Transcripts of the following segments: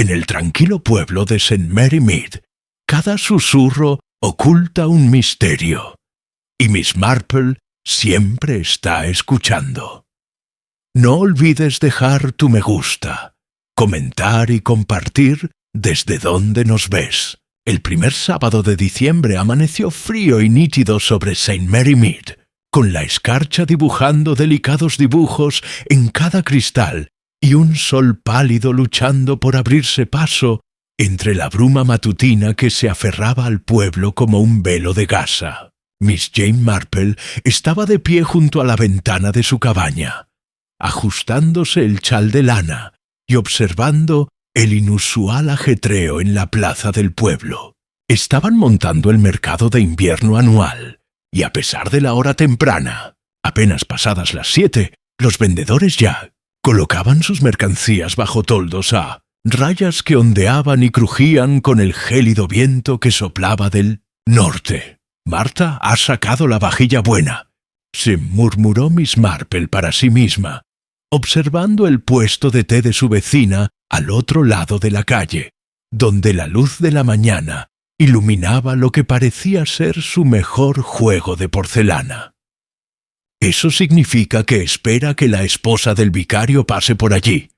En el tranquilo pueblo de St. Mary Mead, cada susurro oculta un misterio, y Miss Marple siempre está escuchando. No olvides dejar tu me gusta, comentar y compartir desde donde nos ves. El primer sábado de diciembre amaneció frío y nítido sobre St. Mary Mead, con la escarcha dibujando delicados dibujos en cada cristal y un sol pálido luchando por abrirse paso entre la bruma matutina que se aferraba al pueblo como un velo de gasa. Miss Jane Marple estaba de pie junto a la ventana de su cabaña, ajustándose el chal de lana y observando el inusual ajetreo en la plaza del pueblo. Estaban montando el mercado de invierno anual, y a pesar de la hora temprana, apenas pasadas las 7, los vendedores ya colocaban sus mercancías bajo toldos a rayas que ondeaban y crujían con el gélido viento que soplaba del norte. «Marta ha sacado la vajilla buena», se murmuró Miss Marple para sí misma, observando el puesto de té de su vecina al otro lado de la calle, donde la luz de la mañana iluminaba lo que parecía ser su mejor juego de porcelana. Eso significa que espera que la esposa del vicario pase por allí.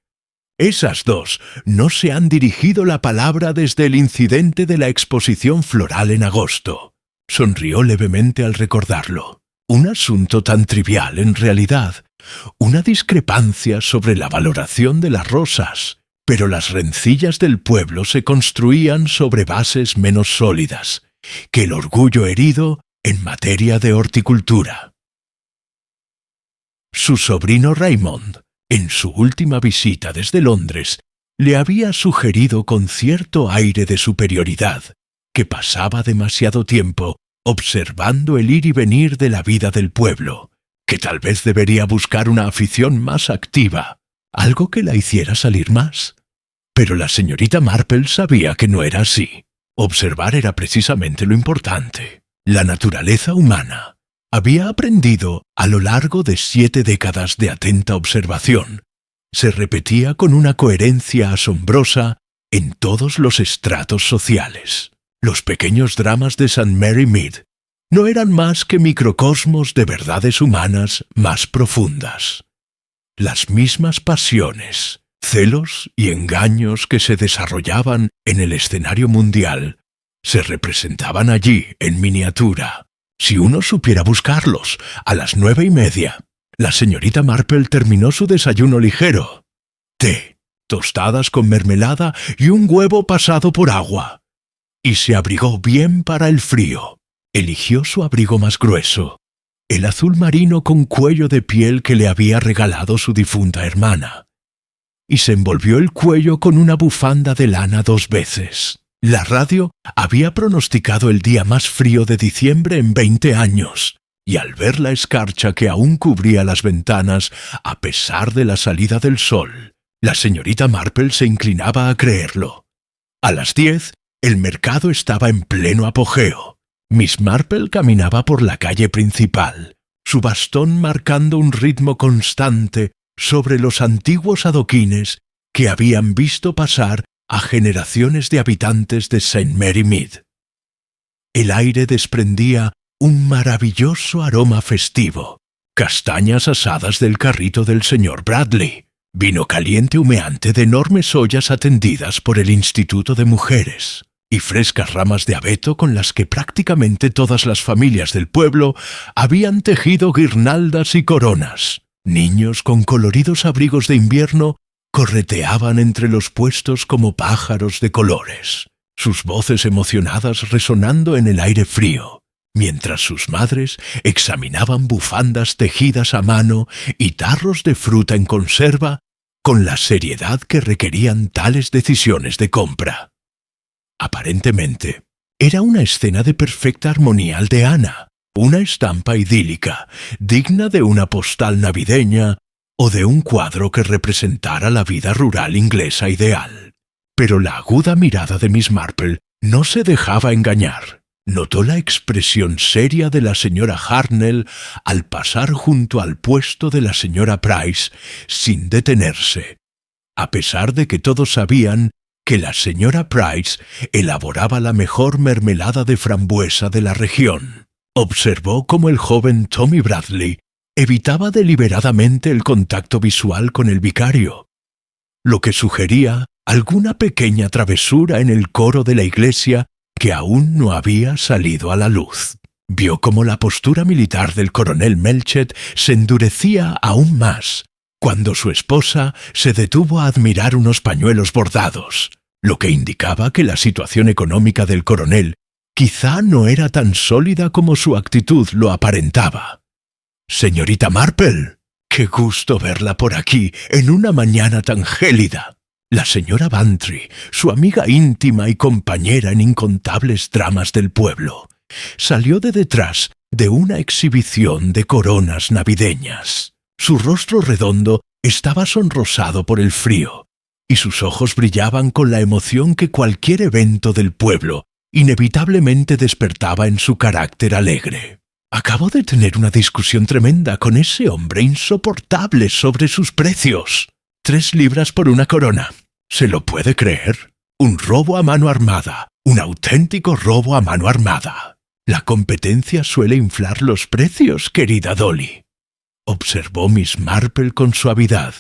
Esas dos no se han dirigido la palabra desde el incidente de la exposición floral en agosto. Sonrió levemente al recordarlo. Un asunto tan trivial en realidad, una discrepancia sobre la valoración de las rosas, pero las rencillas del pueblo se construían sobre bases menos sólidas que el orgullo herido en materia de horticultura. Su sobrino Raymond, en su última visita desde Londres, le había sugerido con cierto aire de superioridad que pasaba demasiado tiempo observando el ir y venir de la vida del pueblo, que tal vez debería buscar una afición más activa, algo que la hiciera salir más. Pero la señorita Marple sabía que no era así. Observar era precisamente lo importante. La naturaleza humana había aprendido a lo largo de 7 décadas de atenta observación. Se repetía con una coherencia asombrosa en todos los estratos sociales. Los pequeños dramas de St. Mary Mead no eran más que microcosmos de verdades humanas más profundas. Las mismas pasiones, celos y engaños que se desarrollaban en el escenario mundial se representaban allí en miniatura. Si uno supiera buscarlos, a las 9:30, la señorita Marple terminó su desayuno ligero. Té, tostadas con mermelada y un huevo pasado por agua. Y se abrigó bien para el frío. Eligió su abrigo más grueso, el azul marino con cuello de piel que le había regalado su difunta hermana, y se envolvió el cuello con una bufanda de lana 2 veces. La radio había pronosticado el día más frío de diciembre en 20 años, y al ver la escarcha que aún cubría las ventanas a pesar de la salida del sol, la señorita Marple se inclinaba a creerlo. A las 10, el mercado estaba en pleno apogeo. Miss Marple caminaba por la calle principal, su bastón marcando un ritmo constante sobre los antiguos adoquines que habían visto pasar a generaciones de habitantes de St. Mary Mead. El aire desprendía un maravilloso aroma festivo, castañas asadas del carrito del señor Bradley, vino caliente humeante de enormes ollas atendidas por el Instituto de Mujeres, y frescas ramas de abeto con las que prácticamente todas las familias del pueblo habían tejido guirnaldas y coronas. Niños con coloridos abrigos de invierno correteaban entre los puestos como pájaros de colores, sus voces emocionadas resonando en el aire frío, mientras sus madres examinaban bufandas tejidas a mano y tarros de fruta en conserva con la seriedad que requerían tales decisiones de compra. Aparentemente, era una escena de perfecta armonía aldeana, una estampa idílica, digna de una postal navideña o de un cuadro que representara la vida rural inglesa ideal. Pero la aguda mirada de Miss Marple no se dejaba engañar. Notó la expresión seria de la señora Hartnell al pasar junto al puesto de la señora Price sin detenerse, a pesar de que todos sabían que la señora Price elaboraba la mejor mermelada de frambuesa de la región. Observó cómo el joven Tommy Bradley evitaba deliberadamente el contacto visual con el vicario, lo que sugería alguna pequeña travesura en el coro de la iglesia que aún no había salido a la luz. Vio cómo la postura militar del coronel Melchett se endurecía aún más cuando su esposa se detuvo a admirar unos pañuelos bordados, lo que indicaba que la situación económica del coronel quizá no era tan sólida como su actitud lo aparentaba. «Señorita Marple, qué gusto verla por aquí en una mañana tan gélida». La señora Bantry, su amiga íntima y compañera en incontables dramas del pueblo, salió de detrás de una exhibición de coronas navideñas. Su rostro redondo estaba sonrosado por el frío, y sus ojos brillaban con la emoción que cualquier evento del pueblo inevitablemente despertaba en su carácter alegre. «Acabo de tener una discusión tremenda con ese hombre insoportable sobre sus precios. 3 libras por una corona. ¿Se lo puede creer? Un robo a mano armada, un auténtico robo a mano armada. La competencia suele inflar los precios, querida Dolly», observó Miss Marple con suavidad,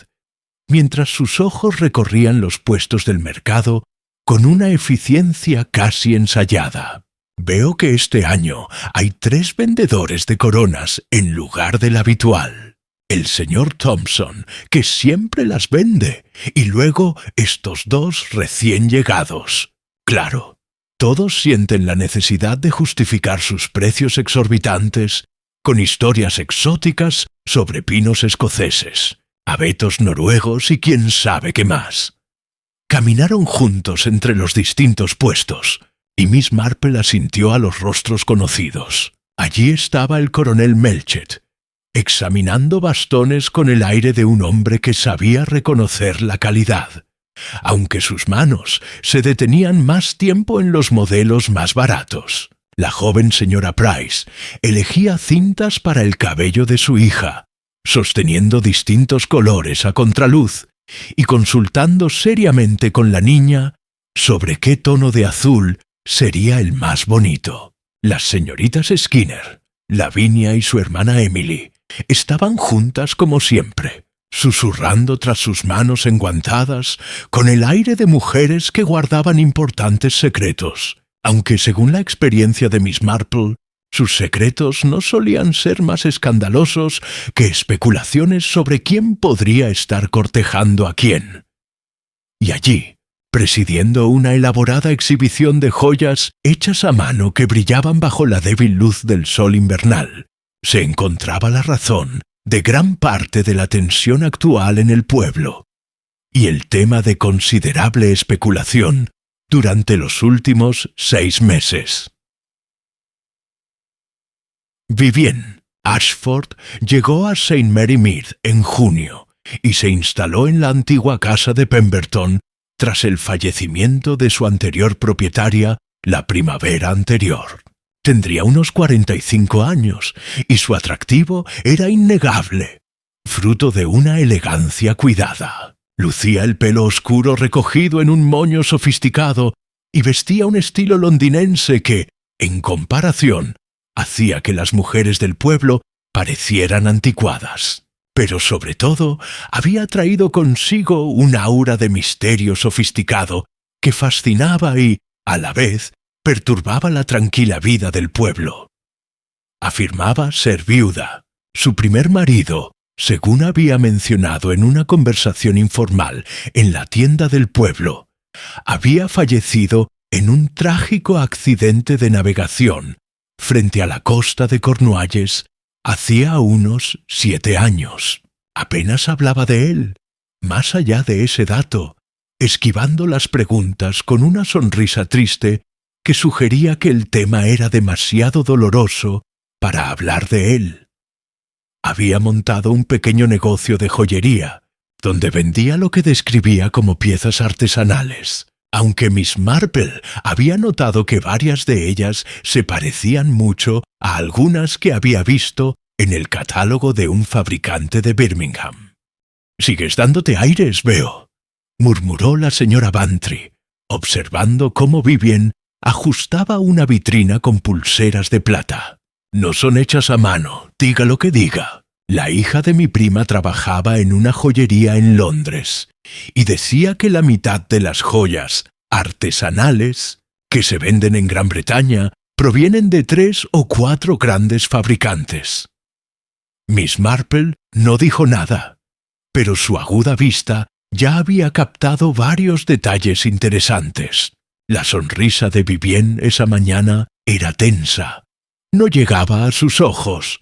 mientras sus ojos recorrían los puestos del mercado con una eficiencia casi ensayada. «Veo que este año hay 3 vendedores de coronas en lugar del habitual. El señor Thompson, que siempre las vende, y luego estos 2 recién llegados. Claro, todos sienten la necesidad de justificar sus precios exorbitantes con historias exóticas sobre pinos escoceses, abetos noruegos y quién sabe qué más». Caminaron juntos entre los distintos puestos, y Miss Marple asintió a los rostros conocidos. Allí estaba el coronel Melchett, examinando bastones con el aire de un hombre que sabía reconocer la calidad, aunque sus manos se detenían más tiempo en los modelos más baratos. La joven señora Price elegía cintas para el cabello de su hija, sosteniendo distintos colores a contraluz y consultando seriamente con la niña sobre qué tono de azul sería el más bonito. Las señoritas Skinner, Lavinia y su hermana Emily estaban juntas como siempre, susurrando tras sus manos enguantadas con el aire de mujeres que guardaban importantes secretos, aunque según la experiencia de Miss Marple, sus secretos no solían ser más escandalosos que especulaciones sobre quién podría estar cortejando a quién. Y allí, presidiendo una elaborada exhibición de joyas hechas a mano que brillaban bajo la débil luz del sol invernal, se encontraba la razón de gran parte de la tensión actual en el pueblo, y el tema de considerable especulación durante los últimos 6 meses. Vivien Ashford llegó a St. Mary Mead en junio y se instaló en la antigua casa de Pemberton tras el fallecimiento de su anterior propietaria la primavera anterior. Tendría unos 45 años y su atractivo era innegable, fruto de una elegancia cuidada. Lucía el pelo oscuro recogido en un moño sofisticado y vestía un estilo londinense que, en comparación, hacía que las mujeres del pueblo parecieran anticuadas. Pero sobre todo, había traído consigo un aura de misterio sofisticado que fascinaba y, a la vez, perturbaba la tranquila vida del pueblo. Afirmaba ser viuda. Su primer marido, según había mencionado en una conversación informal en la tienda del pueblo, había fallecido en un trágico accidente de navegación frente a la costa de Cornualles hacía unos 7 años. Apenas hablaba de él, más allá de ese dato, esquivando las preguntas con una sonrisa triste que sugería que el tema era demasiado doloroso para hablar de él. Había montado un pequeño negocio de joyería, donde vendía lo que describía como piezas artesanales, aunque Miss Marple había notado que varias de ellas se parecían mucho a algunas que había visto en el catálogo de un fabricante de Birmingham. «Sigues dándote aires, veo», murmuró la señora Bantry, observando cómo Vivien ajustaba una vitrina con pulseras de plata. No son hechas a mano, diga lo que diga. La hija de mi prima trabajaba en una joyería en Londres y decía que la mitad de las joyas artesanales que se venden en Gran Bretaña provienen de 3 o 4 grandes fabricantes. Miss Marple no dijo nada, pero su aguda vista ya había captado varios detalles interesantes. La sonrisa de Vivien esa mañana era tensa. No llegaba a sus ojos,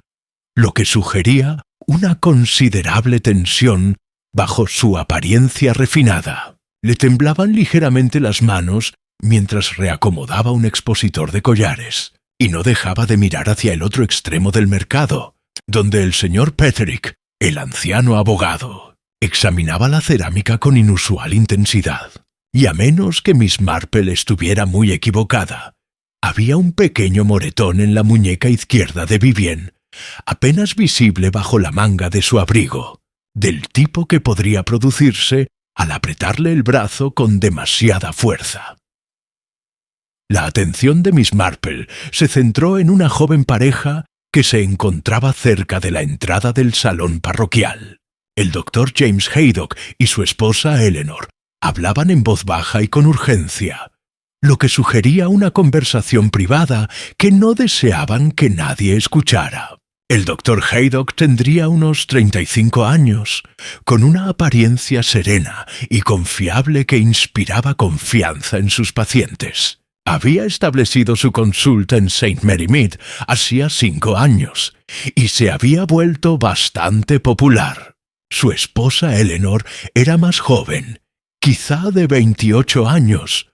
lo que sugería una considerable tensión bajo su apariencia refinada. Le temblaban ligeramente las manos mientras reacomodaba un expositor de collares, y no dejaba de mirar hacia el otro extremo del mercado, donde el señor Petherick, el anciano abogado, examinaba la cerámica con inusual intensidad. Y a menos que Miss Marple estuviera muy equivocada, había un pequeño moretón en la muñeca izquierda de Vivien, apenas visible bajo la manga de su abrigo, del tipo que podría producirse al apretarle el brazo con demasiada fuerza. La atención de Miss Marple se centró en una joven pareja que se encontraba cerca de la entrada del salón parroquial. El doctor James Haydock y su esposa Eleanor hablaban en voz baja y con urgencia, lo que sugería una conversación privada que no deseaban que nadie escuchara. El doctor Haydock tendría unos 35 años, con una apariencia serena y confiable que inspiraba confianza en sus pacientes. Había establecido su consulta en St. Mary Mead hacía 5 años y se había vuelto bastante popular. Su esposa Eleanor era más joven, quizá de 28 años,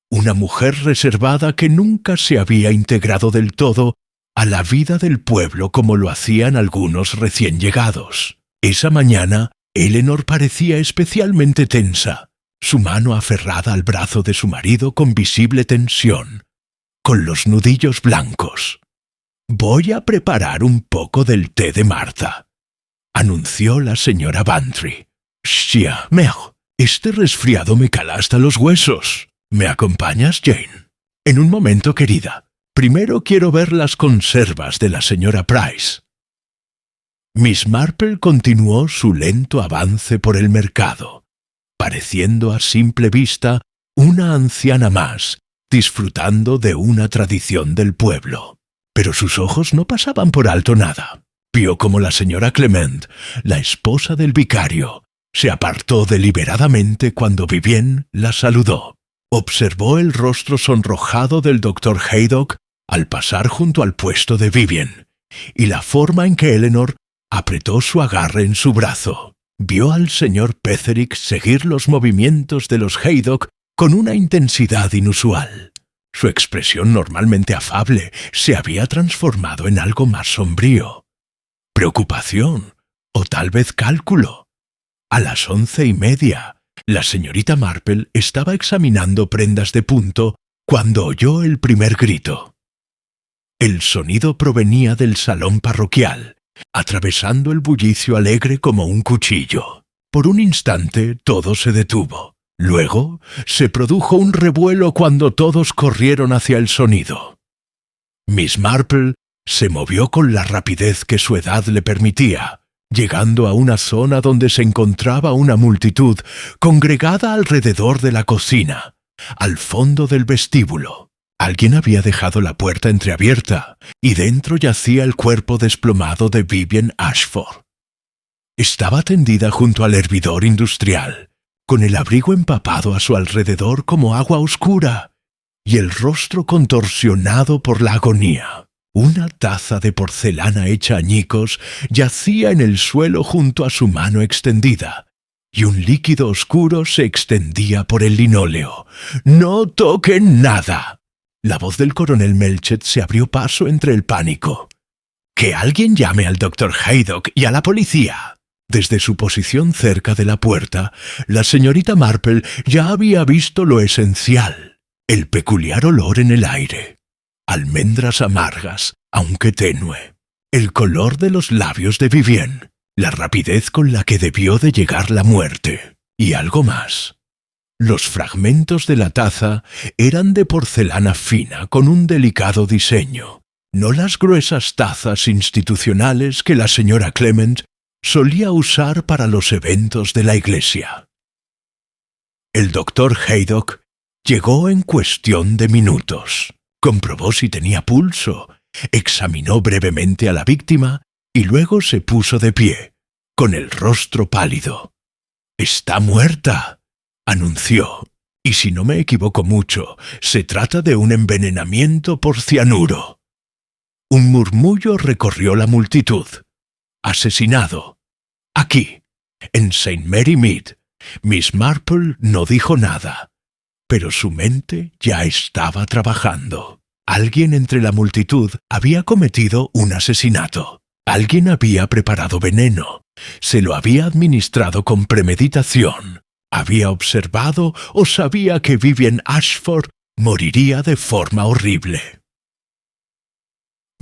una mujer reservada que nunca se había integrado del todo a la vida del pueblo como lo hacían algunos recién llegados. Esa mañana, Eleanor parecía especialmente tensa, su mano aferrada al brazo de su marido con visible tensión, con los nudillos blancos. «Voy a preparar un poco del té de Martha», anunció la señora Bantry. «Xia, Meo, este resfriado me cala hasta los huesos. ¿Me acompañas, Jane?» «En un momento, querida. Primero quiero ver las conservas de la señora Price». Miss Marple continuó su lento avance por el mercado, pareciendo a simple vista una anciana más, disfrutando de una tradición del pueblo. Pero sus ojos no pasaban por alto nada. Vio como la señora Clement, la esposa del vicario, se apartó deliberadamente cuando Vivien la saludó. Observó el rostro sonrojado del doctor Haydock al pasar junto al puesto de Vivien, y la forma en que Eleanor apretó su agarre en su brazo. Vio al señor Petherick seguir los movimientos de los Haydock con una intensidad inusual. Su expresión normalmente afable se había transformado en algo más sombrío. Preocupación, o tal vez cálculo. A las 11:30, la señorita Marple estaba examinando prendas de punto cuando oyó el primer grito. El sonido provenía del salón parroquial, atravesando el bullicio alegre como un cuchillo. Por un instante todo se detuvo. Luego se produjo un revuelo cuando todos corrieron hacia el sonido. Miss Marple se movió con la rapidez que su edad le permitía, llegando a una zona donde se encontraba una multitud congregada alrededor de la cocina, al fondo del vestíbulo. Alguien había dejado la puerta entreabierta, y dentro yacía el cuerpo desplomado de Vivien Ashford. Estaba tendida junto al hervidor industrial, con el abrigo empapado a su alrededor como agua oscura, y el rostro contorsionado por la agonía. Una taza de porcelana hecha añicos yacía en el suelo junto a su mano extendida, y un líquido oscuro se extendía por el linóleo. «¡No toquen nada!». La voz del coronel Melchett se abrió paso entre el pánico. «¡Que alguien llame al doctor Haydock y a la policía!». Desde su posición cerca de la puerta, la señorita Marple ya había visto lo esencial: el peculiar olor en el aire. Almendras amargas, aunque tenue, el color de los labios de Vivien, la rapidez con la que debió de llegar la muerte, y algo más. Los fragmentos de la taza eran de porcelana fina con un delicado diseño, no las gruesas tazas institucionales que la señora Clement solía usar para los eventos de la iglesia. El doctor Haydock llegó en cuestión de minutos. Comprobó si tenía pulso, examinó brevemente a la víctima y luego se puso de pie, con el rostro pálido. «Está muerta», anunció, «y si no me equivoco mucho, se trata de un envenenamiento por cianuro». Un murmullo recorrió la multitud. «Asesinado. Aquí, en St. Mary Mead». Miss Marple no dijo nada, pero su mente ya estaba trabajando. Alguien entre la multitud había cometido un asesinato. Alguien había preparado veneno. Se lo había administrado con premeditación. Había observado o sabía que Vivian Ashford moriría de forma horrible.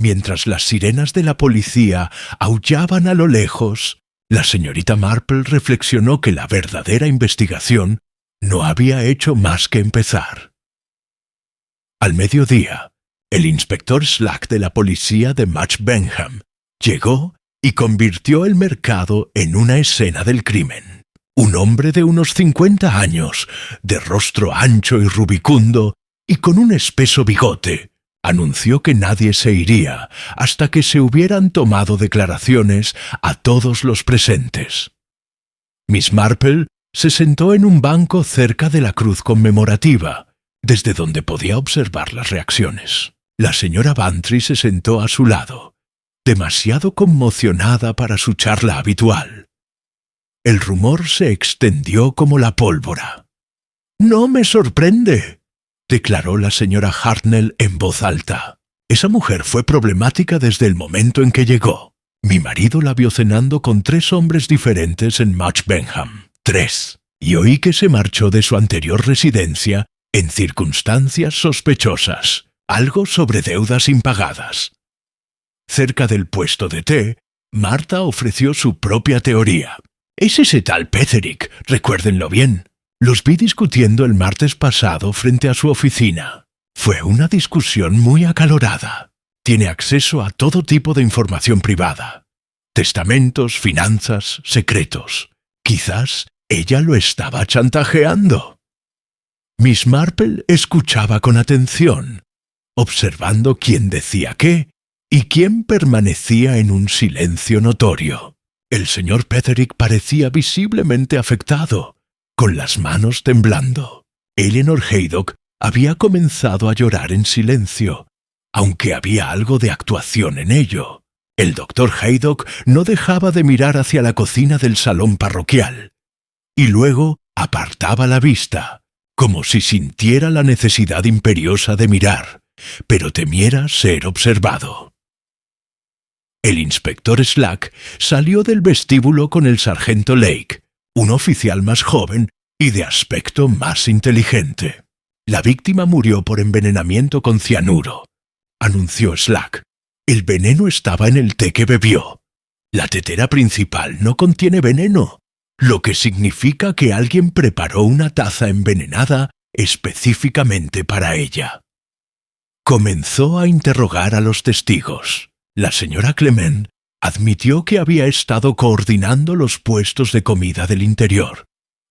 Mientras las sirenas de la policía aullaban a lo lejos, la señorita Marple reflexionó que la verdadera investigación no había hecho más que empezar. Al mediodía, el inspector Slack de la policía de Match Benham llegó y convirtió el mercado en una escena del crimen. Un hombre de unos 50 años, de rostro ancho y rubicundo y con un espeso bigote, anunció que nadie se iría hasta que se hubieran tomado declaraciones a todos los presentes. Miss Marple se sentó en un banco cerca de la cruz conmemorativa, desde donde podía observar las reacciones. La señora Bantry se sentó a su lado, demasiado conmocionada para su charla habitual. El rumor se extendió como la pólvora. «No me sorprende», declaró la señora Hartnell en voz alta. «Esa mujer fue problemática desde el momento en que llegó. Mi marido la vio cenando con 3 hombres diferentes en Match Benham. 3. Y oí que se marchó de su anterior residencia en circunstancias sospechosas, algo sobre deudas impagadas». Cerca del puesto de té, Marta ofreció su propia teoría. «Es ese tal Petherick, recuérdenlo bien. Los vi discutiendo el martes pasado frente a su oficina. Fue una discusión muy acalorada. Tiene acceso a todo tipo de información privada. Testamentos, finanzas, secretos. Quizás ella lo estaba chantajeando». Miss Marple escuchaba con atención, observando quién decía qué y quién permanecía en un silencio notorio. El señor Petherick parecía visiblemente afectado, con las manos temblando. Eleanor Haydock había comenzado a llorar en silencio, aunque había algo de actuación en ello. El doctor Haydock no dejaba de mirar hacia la cocina del salón parroquial, y luego apartaba la vista, como si sintiera la necesidad imperiosa de mirar, pero temiera ser observado. El inspector Slack salió del vestíbulo con el sargento Lake, un oficial más joven y de aspecto más inteligente. «La víctima murió por envenenamiento con cianuro», anunció Slack. «El veneno estaba en el té que bebió. La tetera principal no contiene veneno, lo que significa que alguien preparó una taza envenenada específicamente para ella». Comenzó a interrogar a los testigos. La señora Clement admitió que había estado coordinando los puestos de comida del interior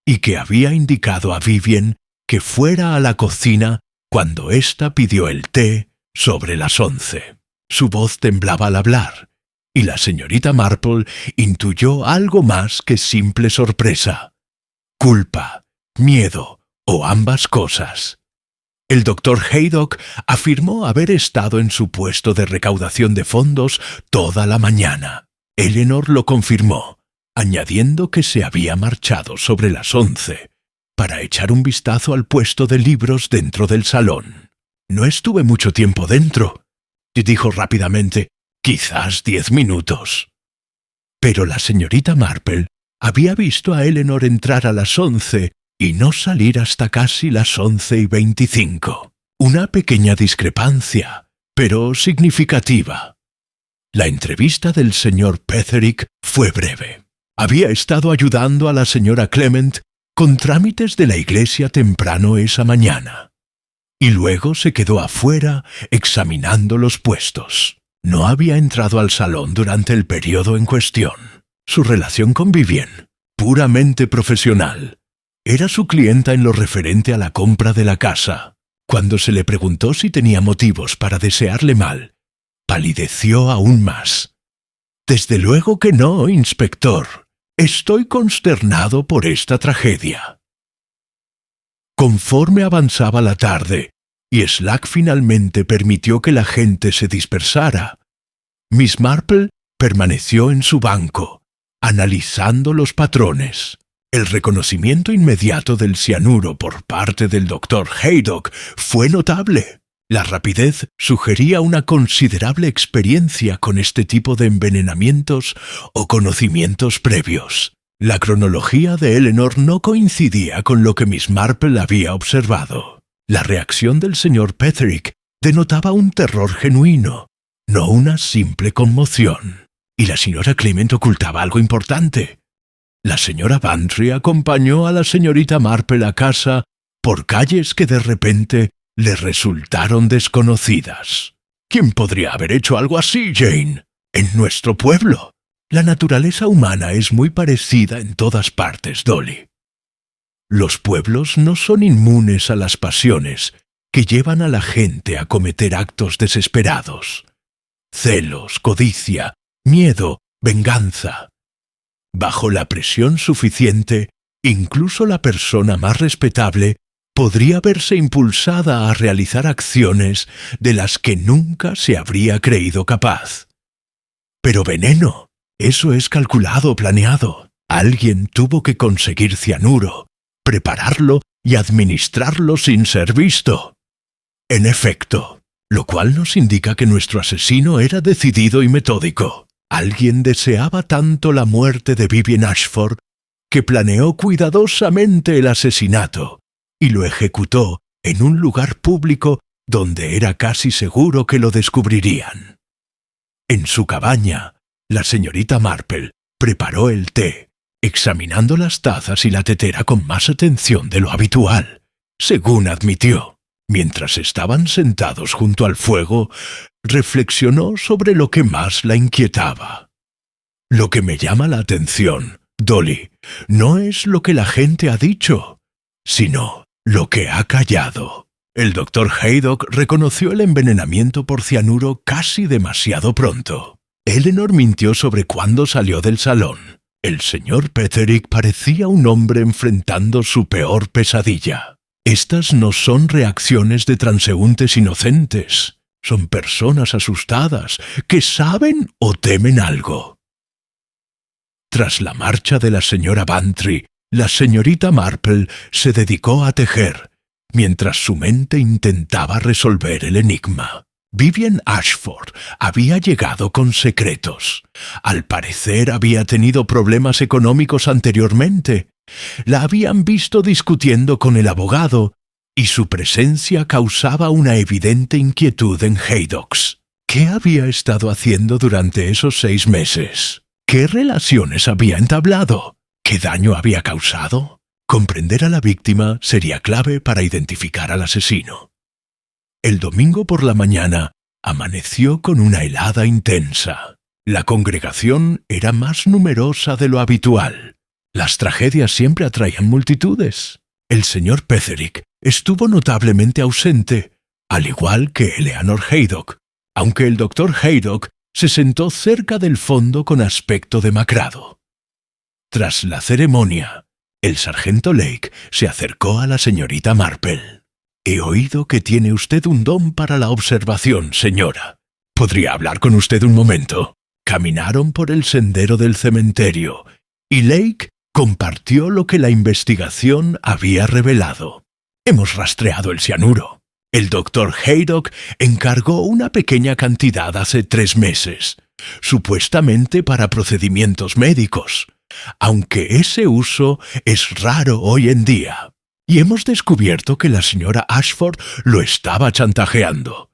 y que había indicado a Vivian que fuera a la cocina cuando ésta pidió el té sobre las 11. Su voz temblaba al hablar, y la señorita Marple intuyó algo más que simple sorpresa. Culpa, miedo o ambas cosas. El doctor Haydock afirmó haber estado en su puesto de recaudación de fondos toda la mañana. Eleanor lo confirmó, añadiendo que se había marchado sobre las 11 para echar un vistazo al puesto de libros dentro del salón. «No estuve mucho tiempo dentro», dijo rápidamente, «quizás 10 minutos». Pero la señorita Marple había visto a Eleanor entrar a las 11 y no salir hasta casi las 11:25. Una pequeña discrepancia, pero significativa. La entrevista del señor Petherick fue breve. Había estado ayudando a la señora Clement con trámites de la iglesia temprano esa mañana. Y luego se quedó afuera examinando los puestos. No había entrado al salón durante el periodo en cuestión. Su relación con Vivien, puramente profesional, era su clienta en lo referente a la compra de la casa. Cuando se le preguntó si tenía motivos para desearle mal, palideció aún más. «Desde luego que no, inspector. Estoy consternado por esta tragedia». Conforme avanzaba la tarde y Slack finalmente permitió que la gente se dispersara, Miss Marple permaneció en su banco, analizando los patrones. El reconocimiento inmediato del cianuro por parte del Dr. Haydock fue notable. La rapidez sugería una considerable experiencia con este tipo de envenenamientos o conocimientos previos. La cronología de Eleanor no coincidía con lo que Miss Marple había observado. La reacción del señor Petherick denotaba un terror genuino, no una simple conmoción. Y la señora Clement ocultaba algo importante. La señora Bantry acompañó a la señorita Marple a casa por calles que de repente le resultaron desconocidas. ¿Quién podría haber hecho algo así, Jane? En nuestro pueblo. La naturaleza humana es muy parecida en todas partes, Dolly. Los pueblos no son inmunes a las pasiones que llevan a la gente a cometer actos desesperados. Celos, codicia, miedo, venganza. Bajo la presión suficiente, incluso la persona más respetable podría verse impulsada a realizar acciones de las que nunca se habría creído capaz. Pero veneno, eso es calculado, planeado. Alguien tuvo que conseguir cianuro, prepararlo y administrarlo sin ser visto. En efecto, lo cual nos indica que nuestro asesino era decidido y metódico. Alguien deseaba tanto la muerte de Vivien Ashford que planeó cuidadosamente el asesinato y lo ejecutó en un lugar público donde era casi seguro que lo descubrirían. En su cabaña, la señorita Marple preparó el té, examinando las tazas y la tetera con más atención de lo habitual, según admitió. Mientras estaban sentados junto al fuego, reflexionó sobre lo que más la inquietaba. Lo que me llama la atención, Dolly, no es lo que la gente ha dicho, sino lo que ha callado. El Dr. Haydock reconoció el envenenamiento por cianuro casi demasiado pronto. Eleanor mintió sobre cuándo salió del salón. El señor Petherick parecía un hombre enfrentando su peor pesadilla. Estas no son reacciones de transeúntes inocentes. Son personas asustadas que saben o temen algo. Tras la marcha de la señora Bantry, la señorita Marple se dedicó a tejer, mientras su mente intentaba resolver el enigma. Vivien Ashford había llegado con secretos. Al parecer había tenido problemas económicos anteriormente. La habían visto discutiendo con el abogado y su presencia causaba una evidente inquietud en Haydocks. ¿Qué había estado haciendo durante esos 6 meses? ¿Qué relaciones había entablado? ¿Qué daño había causado? Comprender a la víctima sería clave para identificar al asesino. El domingo por la mañana amaneció con una helada intensa. La congregación era más numerosa de lo habitual. Las tragedias siempre atraían multitudes. El señor Petherick estuvo notablemente ausente, al igual que Eleanor Haydock, aunque el Dr. Haydock se sentó cerca del fondo con aspecto demacrado. Tras la ceremonia, el sargento Lake se acercó a la señorita Marple. «He oído que tiene usted un don para la observación, señora. ¿Podría hablar con usted un momento?» Caminaron por el sendero del cementerio, y Lake compartió lo que la investigación había revelado. «Hemos rastreado el cianuro. El Dr. Haydock encargó una pequeña cantidad hace 3 meses, supuestamente para procedimientos médicos, aunque ese uso es raro hoy en día. Y hemos descubierto que la señora Ashford lo estaba chantajeando.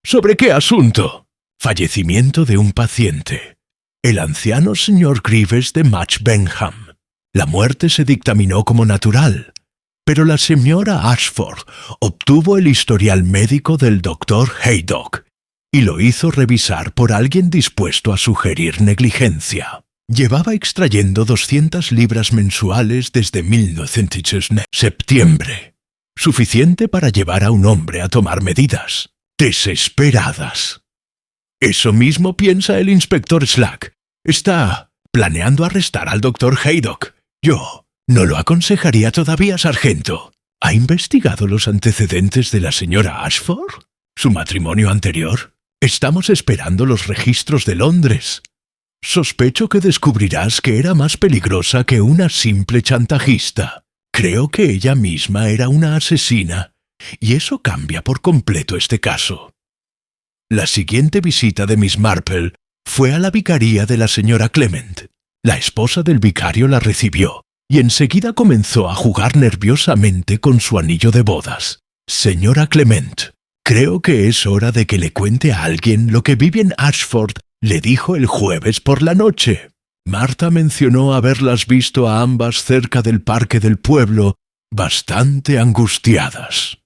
¿Sobre qué asunto? Fallecimiento de un paciente, el anciano señor Greaves de Match Benham. La muerte se dictaminó como natural, pero la señora Ashford obtuvo el historial médico del doctor Haydock y lo hizo revisar por alguien dispuesto a sugerir negligencia. Llevaba extrayendo 200 libras mensuales desde 1900 septiembre, suficiente para llevar a un hombre a tomar medidas desesperadas. Eso mismo piensa el inspector Slack. Está planeando arrestar al doctor Haydock. Yo no lo aconsejaría todavía, sargento. ¿Ha investigado los antecedentes de la señora Ashford? ¿Su matrimonio anterior? Estamos esperando los registros de Londres. Sospecho que descubrirás que era más peligrosa que una simple chantajista. Creo que ella misma era una asesina, y eso cambia por completo este caso. La siguiente visita de Miss Marple fue a la vicaría de la señora Clement. La esposa del vicario la recibió, y enseguida comenzó a jugar nerviosamente con su anillo de bodas. Señora Clement, creo que es hora de que le cuente a alguien lo que Vivian Ashford le dijo el jueves por la noche. Marta mencionó haberlas visto a ambas cerca del parque del pueblo, bastante angustiadas.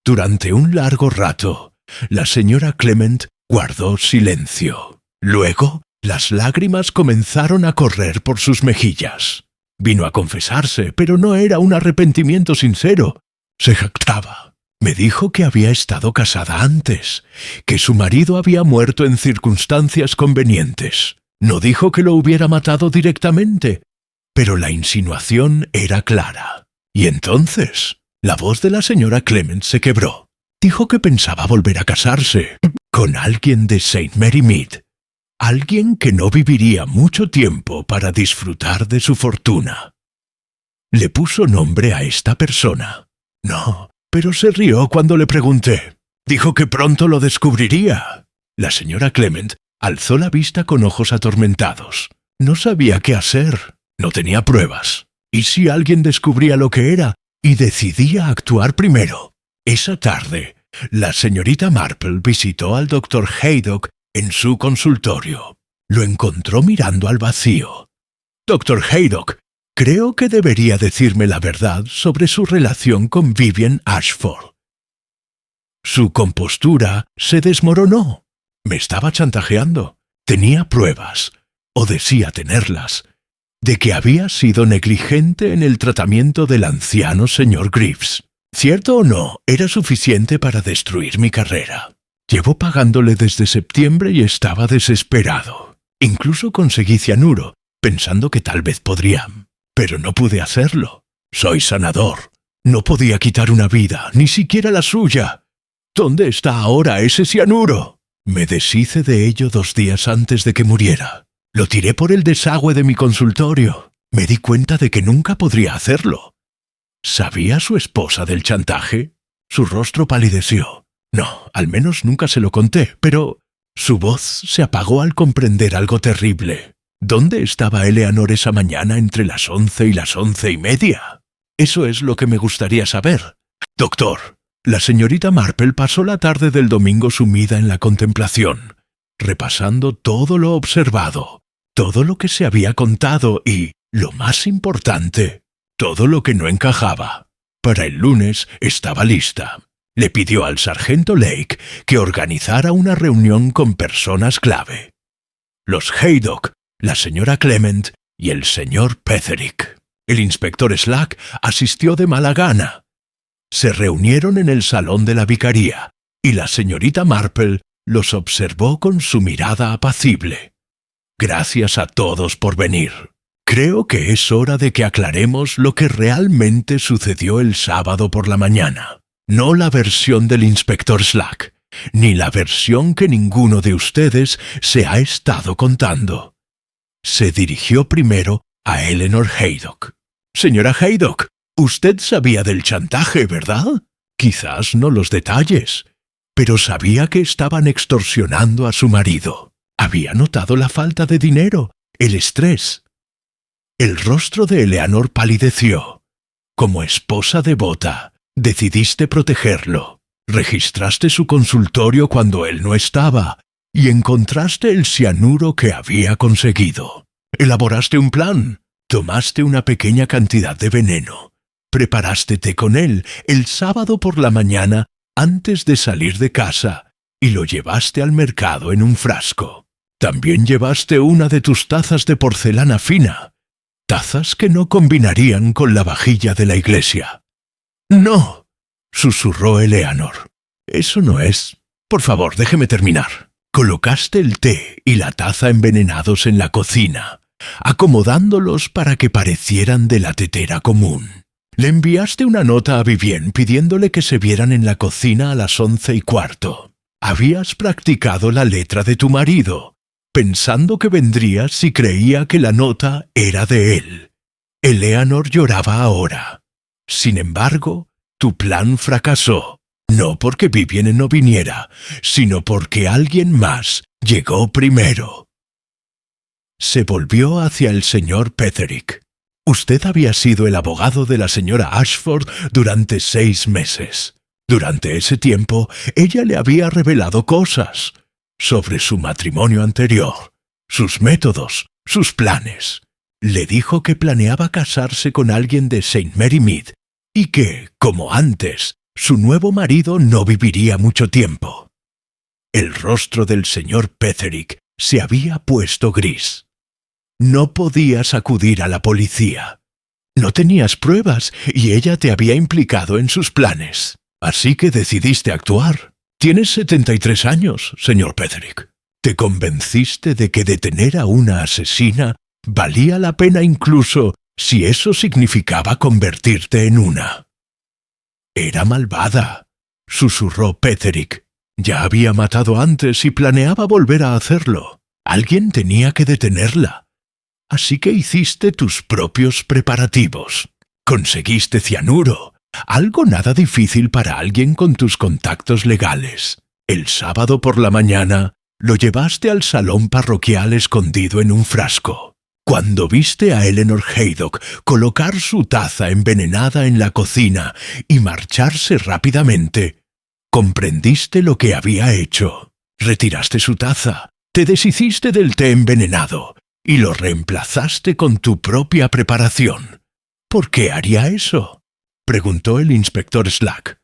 Durante un largo rato, la señora Clement guardó silencio. Luego, las lágrimas comenzaron a correr por sus mejillas. Vino a confesarse, pero no era un arrepentimiento sincero. Se jactaba. Me dijo que había estado casada antes, que su marido había muerto en circunstancias convenientes. No dijo que lo hubiera matado directamente, pero la insinuación era clara. Y entonces, la voz de la señora Clement se quebró. Dijo que pensaba volver a casarse con alguien de St. Mary Mead, alguien que no viviría mucho tiempo para disfrutar de su fortuna. Le puso nombre a esta persona. No, pero se rió cuando le pregunté. Dijo que pronto lo descubriría. La señora Clement alzó la vista con ojos atormentados. No sabía qué hacer. No tenía pruebas. ¿Y si alguien descubría lo que era y decidía actuar primero? Esa tarde, la señorita Marple visitó al doctor Haydock en su consultorio. Lo encontró mirando al vacío. Doctor Haydock, creo que debería decirme la verdad sobre su relación con Vivian Ashford. Su compostura se desmoronó. Me estaba chantajeando. Tenía pruebas, o decía tenerlas, de que había sido negligente en el tratamiento del anciano señor Greaves. Cierto o no, era suficiente para destruir mi carrera. Llevo pagándole desde septiembre y estaba desesperado. Incluso conseguí cianuro, pensando que tal vez podría. Pero no pude hacerlo. Soy sanador. No podía quitar una vida, ni siquiera la suya. ¿Dónde está ahora ese cianuro? Me deshice de ello 2 días antes de que muriera. Lo tiré por el desagüe de mi consultorio. Me di cuenta de que nunca podría hacerlo. ¿Sabía su esposa del chantaje? Su rostro palideció. No, al menos nunca se lo conté, pero su voz se apagó al comprender algo terrible. ¿Dónde estaba Eleanor esa mañana entre las 11 y las 11:30? Eso es lo que me gustaría saber. Doctor, la señorita Marple pasó la tarde del domingo sumida en la contemplación, repasando todo lo observado, todo lo que se había contado y, lo más importante, todo lo que no encajaba. Para el lunes estaba lista. Le pidió al sargento Lake que organizara una reunión con personas clave. Los Haydock, la señora Clement y el señor Petherick. El inspector Slack asistió de mala gana. Se reunieron en el salón de la vicaría y la señorita Marple los observó con su mirada apacible. Gracias a todos por venir. Creo que es hora de que aclaremos lo que realmente sucedió el sábado por la mañana. No la versión del inspector Slack, ni la versión que ninguno de ustedes se ha estado contando. Se dirigió primero a Eleanor Haydock. Señora Haydock, usted sabía del chantaje, ¿verdad? Quizás no los detalles, pero sabía que estaban extorsionando a su marido. Había notado la falta de dinero, el estrés. El rostro de Eleanor palideció. Como esposa devota, decidiste protegerlo. Registraste su consultorio cuando él no estaba y encontraste el cianuro que había conseguido. Elaboraste un plan. Tomaste una pequeña cantidad de veneno. Preparaste té con él el sábado por la mañana antes de salir de casa y lo llevaste al mercado en un frasco. También llevaste una de tus tazas de porcelana fina, tazas que no combinarían con la vajilla de la iglesia. «No», susurró Eleanor. «Eso no es. Por favor, déjeme terminar». Colocaste el té y la taza envenenados en la cocina, acomodándolos para que parecieran de la tetera común. Le enviaste una nota a Vivien pidiéndole que se vieran en la cocina a las 11:15. Habías practicado la letra de tu marido, pensando que vendría si creía que la nota era de él. Eleanor lloraba ahora. Sin embargo, tu plan fracasó, no porque Vivien no viniera, sino porque alguien más llegó primero. Se volvió hacia el señor Petherick. Usted había sido el abogado de la señora Ashford durante 6 meses. Durante ese tiempo, ella le había revelado cosas sobre su matrimonio anterior, sus métodos, sus planes. Le dijo que planeaba casarse con alguien de St. Mary Mead y que, como antes, su nuevo marido no viviría mucho tiempo. El rostro del señor Petherick se había puesto gris. No podías acudir a la policía. No tenías pruebas y ella te había implicado en sus planes. Así que decidiste actuar. Tienes 73 años, señor Petherick. Te convenciste de que detener a una asesina valía la pena incluso si eso significaba convertirte en una. Era malvada, susurró Petherick. Ya había matado antes y planeaba volver a hacerlo. Alguien tenía que detenerla. Así que hiciste tus propios preparativos. Conseguiste cianuro, algo nada difícil para alguien con tus contactos legales. El sábado por la mañana lo llevaste al salón parroquial escondido en un frasco. Cuando viste a Eleanor Haydock colocar su taza envenenada en la cocina y marcharse rápidamente, comprendiste lo que había hecho. Retiraste su taza, te deshiciste del té envenenado y lo reemplazaste con tu propia preparación. ¿Por qué haría eso?, preguntó el inspector Slack.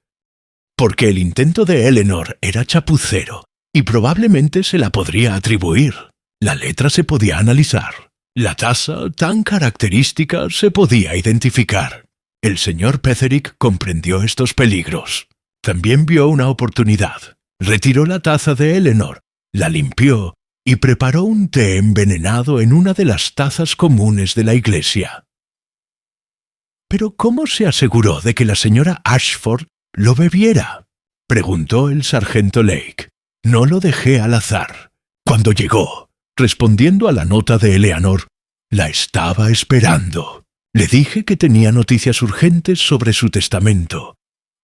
Porque el intento de Eleanor era chapucero y probablemente se la podría atribuir. La letra se podía analizar. La taza, tan característica, se podía identificar. El señor Petherick comprendió estos peligros. También vio una oportunidad. Retiró la taza de Eleanor, la limpió y preparó un té envenenado en una de las tazas comunes de la iglesia. «¿Pero cómo se aseguró de que la señora Ashford lo bebiera?», preguntó el sargento Lake. «No lo dejé al azar. Cuando llegó, respondiendo a la nota de Eleanor, la estaba esperando. Le dije que tenía noticias urgentes sobre su testamento,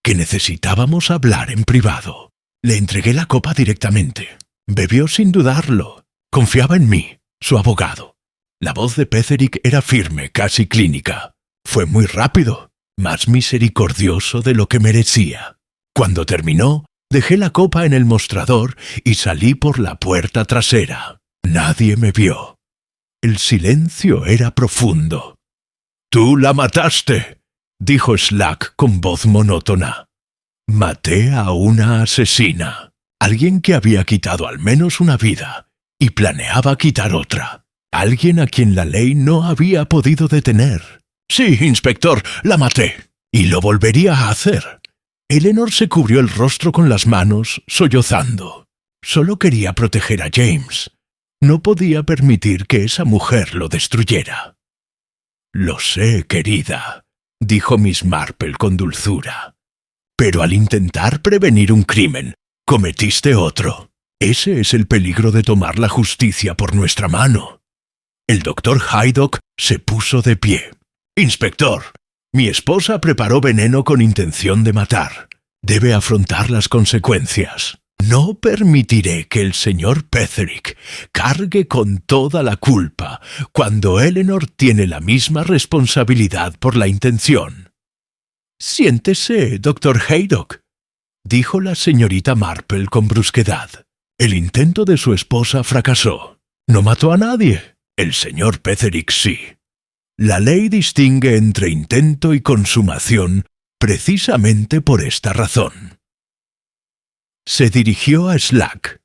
que necesitábamos hablar en privado. Le entregué la copa directamente. Bebió sin dudarlo. Confiaba en mí, su abogado». La voz de Petherick era firme, casi clínica. «Fue muy rápido, más misericordioso de lo que merecía. Cuando terminó, dejé la copa en el mostrador y salí por la puerta trasera. Nadie me vio. El silencio era profundo. «Tú la mataste», dijo Slack con voz monótona. «Maté a una asesina, alguien que había quitado al menos una vida y planeaba quitar otra, alguien a quien la ley no había podido detener. Sí, inspector, la maté, y lo volvería a hacer». Eleanor se cubrió el rostro con las manos, sollozando. Solo quería proteger a James. No podía permitir que esa mujer lo destruyera. «Lo sé, querida», dijo Miss Marple con dulzura. «Pero al intentar prevenir un crimen, cometiste otro. Ese es el peligro de tomar la justicia por nuestra mano». El doctor Haydock se puso de pie. «Inspector, mi esposa preparó veneno con intención de matar. Debe afrontar las consecuencias. No permitiré que el señor Petherick cargue con toda la culpa cuando Eleanor tiene la misma responsabilidad por la intención». «Siéntese, doctor Haydock», dijo la señorita Marple con brusquedad. El intento de su esposa fracasó. No mató a nadie. El señor Petherick sí. La ley distingue entre intento y consumación precisamente por esta razón. Se dirigió a Slack.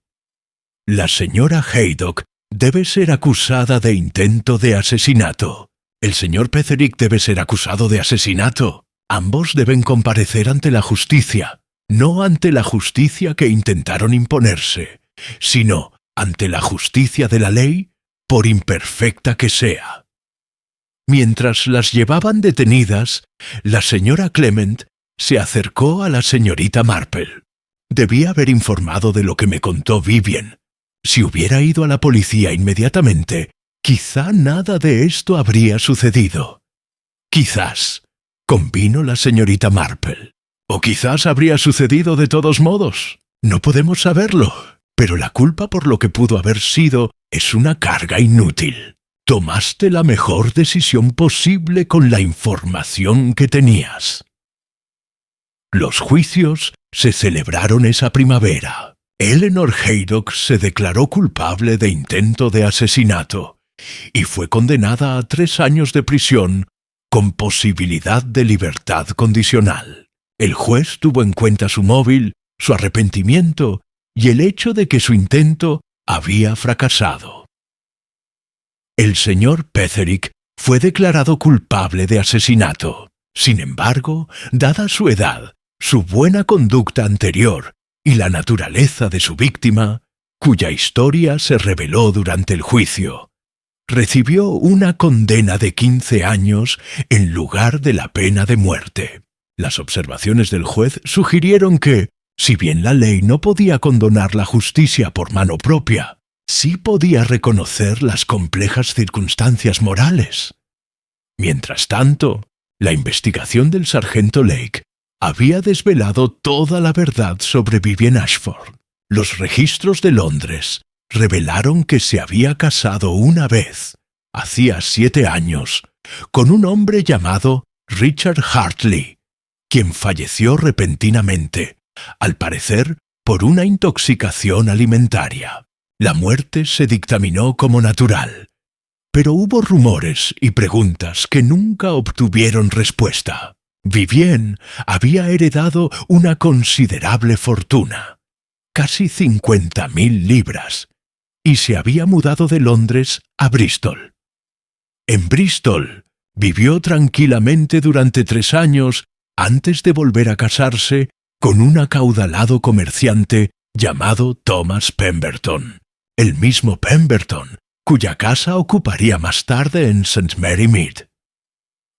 La señora Haydock debe ser acusada de intento de asesinato. El señor Petherick debe ser acusado de asesinato. Ambos deben comparecer ante la justicia, no ante la justicia que intentaron imponerse, sino ante la justicia de la ley, por imperfecta que sea. Mientras las llevaban detenidas, la señora Clement se acercó a la señorita Marple. Debía haber informado de lo que me contó Vivien. Si hubiera ido a la policía inmediatamente, quizá nada de esto habría sucedido. Quizás, convino la señorita Marple. O quizás habría sucedido de todos modos. No podemos saberlo. Pero la culpa por lo que pudo haber sido es una carga inútil. Tomaste la mejor decisión posible con la información que tenías. Los juicios se celebraron esa primavera. Eleanor Haydock se declaró culpable de intento de asesinato y fue condenada a 3 años de prisión con posibilidad de libertad condicional. El juez tuvo en cuenta su móvil, su arrepentimiento y el hecho de que su intento había fracasado. El señor Petherick fue declarado culpable de asesinato. Sin embargo, dada su edad, su buena conducta anterior y la naturaleza de su víctima, cuya historia se reveló durante el juicio, recibió una condena de 15 años en lugar de la pena de muerte. Las observaciones del juez sugirieron que, si bien la ley no podía condonar la justicia por mano propia, sí podía reconocer las complejas circunstancias morales. Mientras tanto, la investigación del sargento Lake había desvelado toda la verdad sobre Vivien Ashford. Los registros de Londres revelaron que se había casado una vez, hacía 7 años, con un hombre llamado Richard Hartley, quien falleció repentinamente, al parecer por una intoxicación alimentaria. La muerte se dictaminó como natural, pero hubo rumores y preguntas que nunca obtuvieron respuesta. Vivien había heredado una considerable fortuna, casi 50.000 libras, y se había mudado de Londres a Bristol. En Bristol vivió tranquilamente durante 3 años antes de volver a casarse con un acaudalado comerciante llamado Thomas Pemberton, el mismo Pemberton, cuya casa ocuparía más tarde en St. Mary Mead.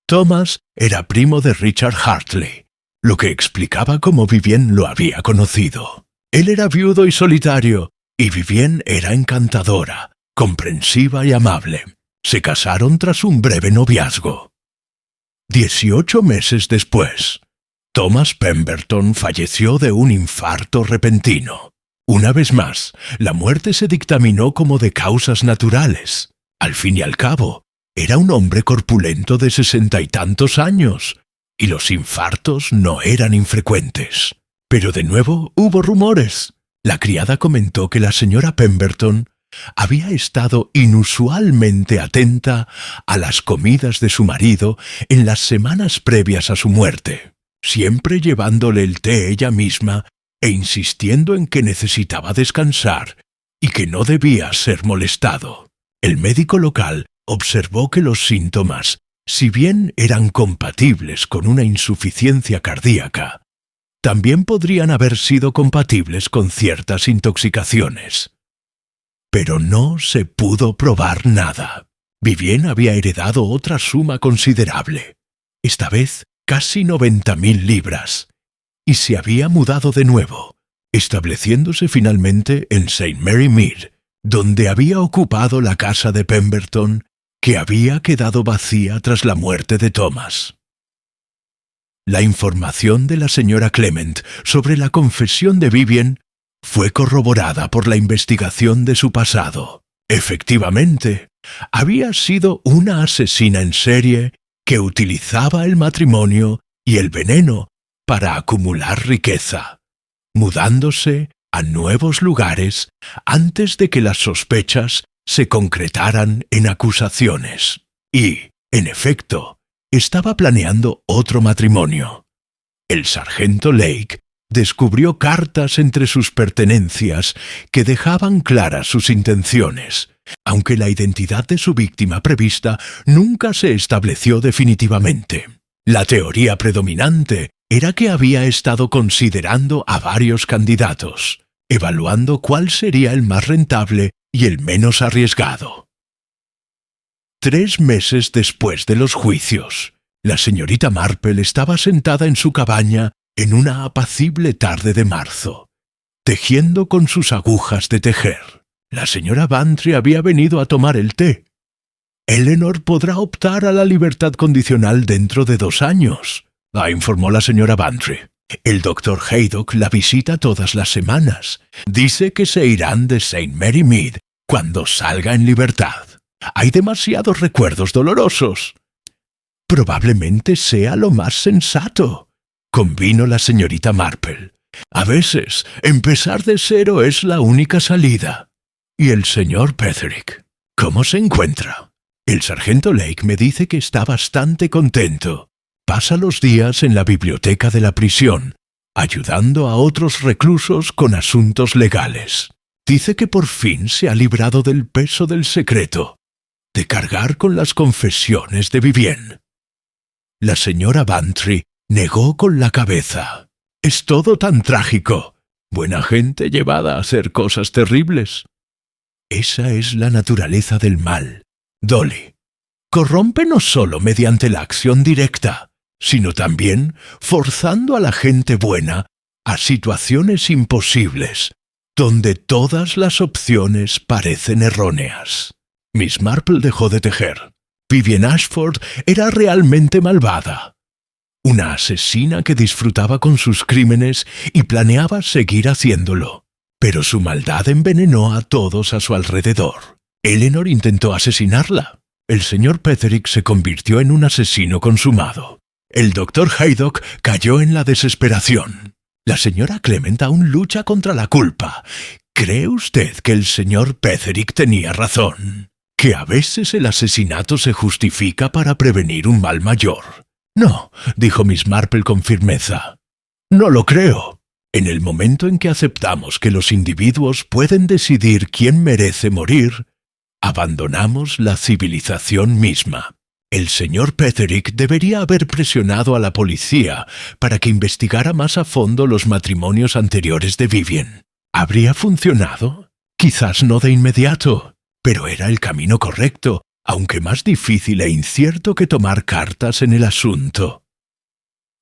Thomas era primo de Richard Hartley, lo que explicaba cómo Vivien lo había conocido. Él era viudo y solitario, y Vivien era encantadora, comprensiva y amable. Se casaron tras un breve noviazgo. 18 meses después, Thomas Pemberton falleció de un infarto repentino. Una vez más, la muerte se dictaminó como de causas naturales. Al fin y al cabo, era un hombre corpulento de 60 y tantos años, y los infartos no eran infrecuentes. Pero de nuevo hubo rumores. La criada comentó que la señora Pemberton había estado inusualmente atenta a las comidas de su marido en las semanas previas a su muerte, siempre llevándole el té ella misma e insistiendo en que necesitaba descansar y que no debía ser molestado. El médico local observó que los síntomas, si bien eran compatibles con una insuficiencia cardíaca, también podrían haber sido compatibles con ciertas intoxicaciones. Pero no se pudo probar nada. Vivien había heredado otra suma considerable, esta vez casi 90.000 libras, y se había mudado de nuevo, estableciéndose finalmente en St. Mary Mead, donde había ocupado la casa de Pemberton, que había quedado vacía tras la muerte de Thomas. La información de la señora Clement sobre la confesión de Vivien fue corroborada por la investigación de su pasado. Efectivamente, había sido una asesina en serie que utilizaba el matrimonio y el veneno para acumular riqueza, mudándose a nuevos lugares antes de que las sospechas se concretaran en acusaciones. Y, En efecto, estaba planeando otro matrimonio. El sargento Lake descubrió cartas entre sus pertenencias que dejaban claras sus intenciones, aunque la identidad de su víctima prevista nunca se estableció definitivamente. La teoría predominante era que había estado considerando a varios candidatos, evaluando cuál sería el más rentable y el menos arriesgado. 3 meses después de los juicios, la señorita Marple estaba sentada en su cabaña en una apacible tarde de marzo, tejiendo con sus agujas de tejer. La señora Bantry había venido a tomar el té. Eleanor podrá optar a la libertad condicional dentro de 2 años, informó la señora Bantry. El doctor Haydock la visita todas las semanas. Dice que se irán de St. Mary Mead cuando salga en libertad. Hay demasiados recuerdos dolorosos. Probablemente sea lo más sensato, convino la señorita Marple. A veces, empezar de cero es la única salida. ¿Y el señor Petherick? ¿Cómo se encuentra? El sargento Lake me dice que está bastante contento. Pasa los días en la biblioteca de la prisión, ayudando a otros reclusos con asuntos legales. Dice que por fin se ha librado del peso del secreto, de cargar con las confesiones de Vivienne. La señora Bantry negó con la cabeza. Es todo tan trágico. Buena gente llevada a hacer cosas terribles. Esa es la naturaleza del mal, Dolly. Corrompe no solo mediante la acción directa, sino también forzando a la gente buena a situaciones imposibles, donde todas las opciones parecen erróneas. Miss Marple dejó de tejer. Vivienne Ashford era realmente malvada. Una asesina que disfrutaba con sus crímenes y planeaba seguir haciéndolo. Pero su maldad envenenó a todos a su alrededor. Eleanor intentó asesinarla. El señor Petherick se convirtió en un asesino consumado. El doctor Haydock cayó en la desesperación. La señora Clement aún lucha contra la culpa. ¿Cree usted que el señor Petherick tenía razón? ¿Que a veces el asesinato se justifica para prevenir un mal mayor? No, dijo Miss Marple con firmeza. No lo creo. En el momento en que aceptamos que los individuos pueden decidir quién merece morir, abandonamos la civilización misma. El señor Petherick debería haber presionado a la policía para que investigara más a fondo los matrimonios anteriores de Vivienne. ¿Habría funcionado? Quizás no de inmediato, pero era el camino correcto, aunque más difícil e incierto que tomar cartas en el asunto.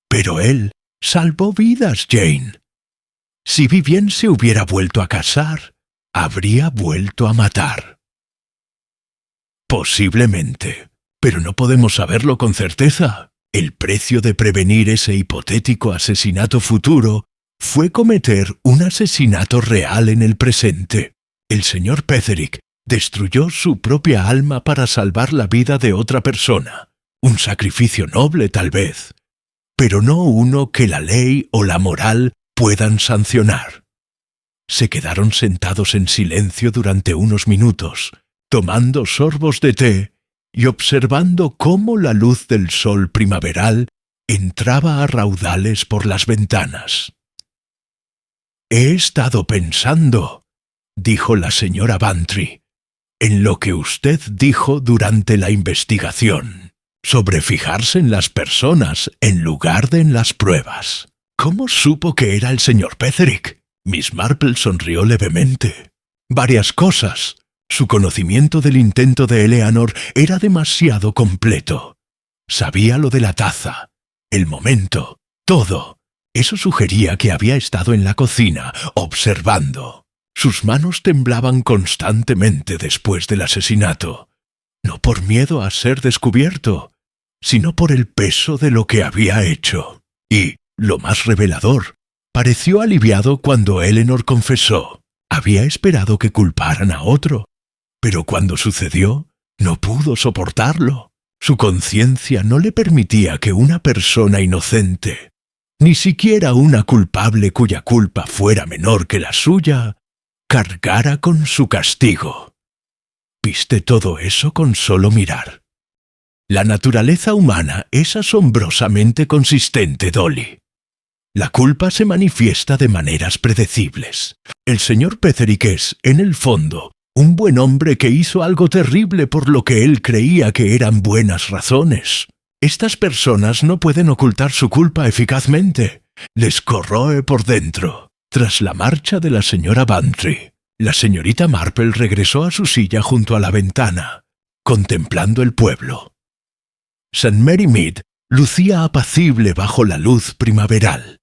Pero él salvó vidas, Jane. Si Vivienne se hubiera vuelto a casar, habría vuelto a matar. Posiblemente, pero no podemos saberlo con certeza. El precio de prevenir ese hipotético asesinato futuro fue cometer un asesinato real en el presente. El señor Petherick destruyó su propia alma para salvar la vida de otra persona. Un sacrificio noble, tal vez, pero no uno que la ley o la moral puedan sancionar. Se quedaron sentados en silencio durante unos minutos, tomando sorbos de té y observando cómo la luz del sol primaveral entraba a raudales por las ventanas. «He estado pensando», dijo la señora Bantry, «en lo que usted dijo durante la investigación, sobre fijarse en las personas en lugar de en las pruebas. ¿Cómo supo que era el señor Petherick?» Miss Marple sonrió levemente. «Varias cosas. Su conocimiento del intento de Eleanor era demasiado completo. Sabía lo de la taza, el momento, todo. Eso sugería que había estado en la cocina, observando. Sus manos temblaban constantemente después del asesinato, no por miedo a ser descubierto, sino por el peso de lo que había hecho. Y, lo más revelador, pareció aliviado cuando Eleanor confesó. Había esperado que culparan a otro, pero cuando sucedió, no pudo soportarlo. Su conciencia no le permitía que una persona inocente, ni siquiera una culpable cuya culpa fuera menor que la suya, cargara con su castigo. Viste todo eso con solo mirar. La naturaleza humana es asombrosamente consistente, Dolly. La culpa se manifiesta de maneras predecibles. El señor Petherick es, en el fondo, un buen hombre que hizo algo terrible por lo que él creía que eran buenas razones. Estas personas no pueden ocultar su culpa eficazmente. Les corroe por dentro. Tras la marcha de la señora Bantry, la señorita Marple regresó a su silla junto a la ventana, contemplando el pueblo. St. Mary Mead lucía apacible bajo la luz primaveral.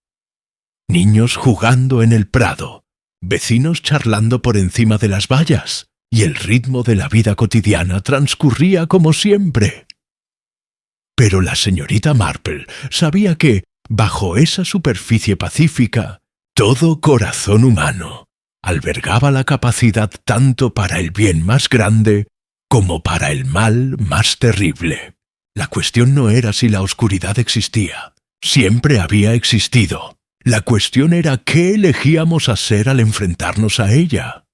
Niños jugando en el prado, vecinos charlando por encima de las vallas, y el ritmo de la vida cotidiana transcurría como siempre. Pero la señorita Marple sabía que, bajo esa superficie pacífica, todo corazón humano albergaba la capacidad tanto para el bien más grande como para el mal más terrible. La cuestión no era si la oscuridad existía. Siempre había existido. La cuestión era qué elegíamos hacer al enfrentarnos a ella.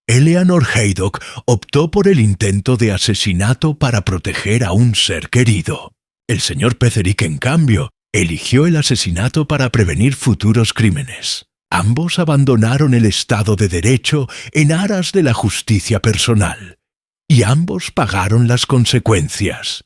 Eleanor Haydock optó por el intento de asesinato para proteger a un ser querido. El señor Petherick, en cambio, eligió el asesinato para prevenir futuros crímenes. Ambos abandonaron el Estado de Derecho en aras de la justicia personal, y ambos pagaron las consecuencias.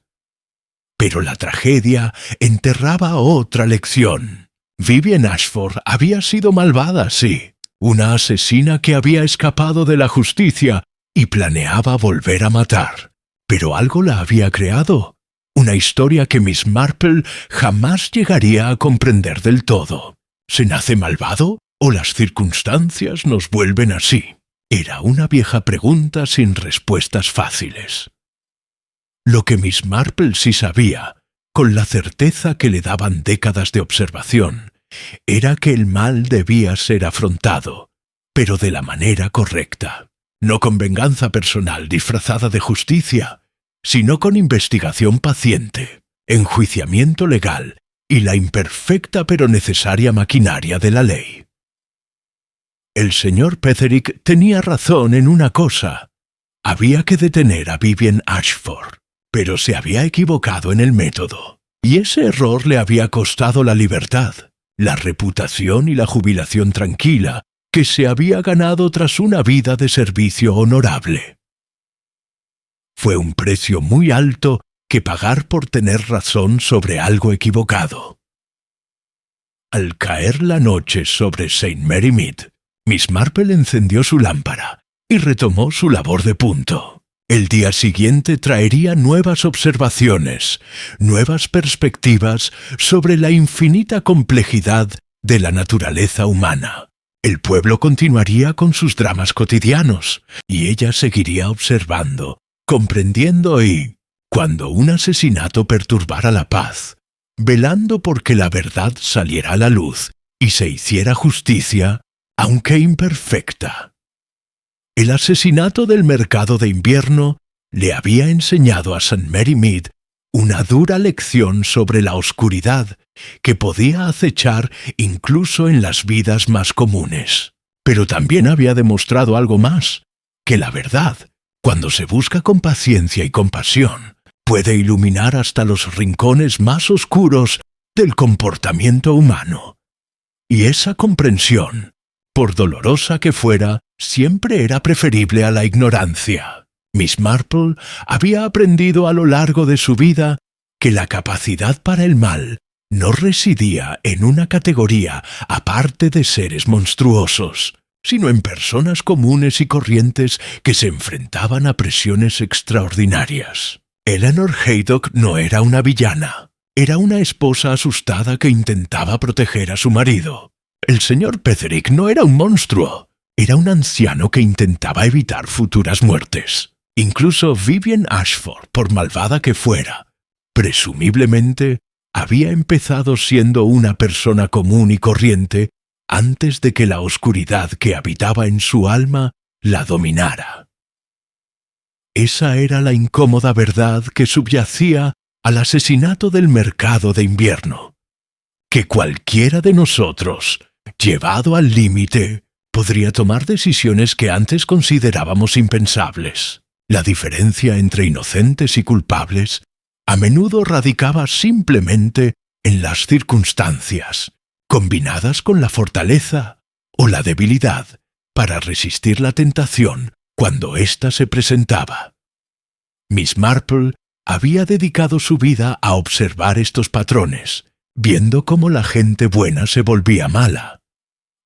Pero la tragedia enterraba otra lección. Vivian Ashford había sido malvada, sí, una asesina que había escapado de la justicia y planeaba volver a matar. Pero algo la había creado, una historia que Miss Marple jamás llegaría a comprender del todo. ¿Se nace malvado o las circunstancias nos vuelven así? Era una vieja pregunta sin respuestas fáciles. Lo que Miss Marple sí sabía, con la certeza que le daban décadas de observación, era que el mal debía ser afrontado, pero de la manera correcta, no con venganza personal disfrazada de justicia, sino con investigación paciente, enjuiciamiento legal y la imperfecta pero necesaria maquinaria de la ley. El señor Petherick tenía razón en una cosa. Había que detener a Vivian Ashford, pero se había equivocado en el método, y ese error le había costado la libertad, la reputación y la jubilación tranquila que se había ganado tras una vida de servicio honorable. Fue un precio muy alto que pagar por tener razón sobre algo equivocado. Al caer la noche sobre St. Mary Mead, Miss Marple encendió su lámpara y retomó su labor de punto. El día siguiente traería nuevas observaciones, nuevas perspectivas sobre la infinita complejidad de la naturaleza humana. El pueblo continuaría con sus dramas cotidianos, y ella seguiría observando, comprendiendo y, cuando un asesinato perturbara la paz, velando por que la verdad saliera a la luz y se hiciera justicia, aunque imperfecta. El asesinato del mercado de invierno le había enseñado a St. Mary Mead una dura lección sobre la oscuridad que podía acechar incluso en las vidas más comunes. Pero también había demostrado algo más, que la verdad, cuando se busca con paciencia y compasión, puede iluminar hasta los rincones más oscuros del comportamiento humano. Y esa comprensión, por dolorosa que fuera, siempre era preferible a la ignorancia. Miss Marple había aprendido a lo largo de su vida que la capacidad para el mal no residía en una categoría aparte de seres monstruosos, sino en personas comunes y corrientes que se enfrentaban a presiones extraordinarias. Eleanor Haydock no era una villana, era una esposa asustada que intentaba proteger a su marido. El señor Petherick no era un monstruo, era un anciano que intentaba evitar futuras muertes. Incluso Vivian Ashford, por malvada que fuera, presumiblemente había empezado siendo una persona común y corriente antes de que la oscuridad que habitaba en su alma la dominara. Esa era la incómoda verdad que subyacía al asesinato del mercado de invierno, que cualquiera de nosotros, llevado al límite, podría tomar decisiones que antes considerábamos impensables. La diferencia entre inocentes y culpables a menudo radicaba simplemente en las circunstancias, combinadas con la fortaleza o la debilidad para resistir la tentación cuando ésta se presentaba. Miss Marple había dedicado su vida a observar estos patrones, viendo cómo la gente buena se volvía mala,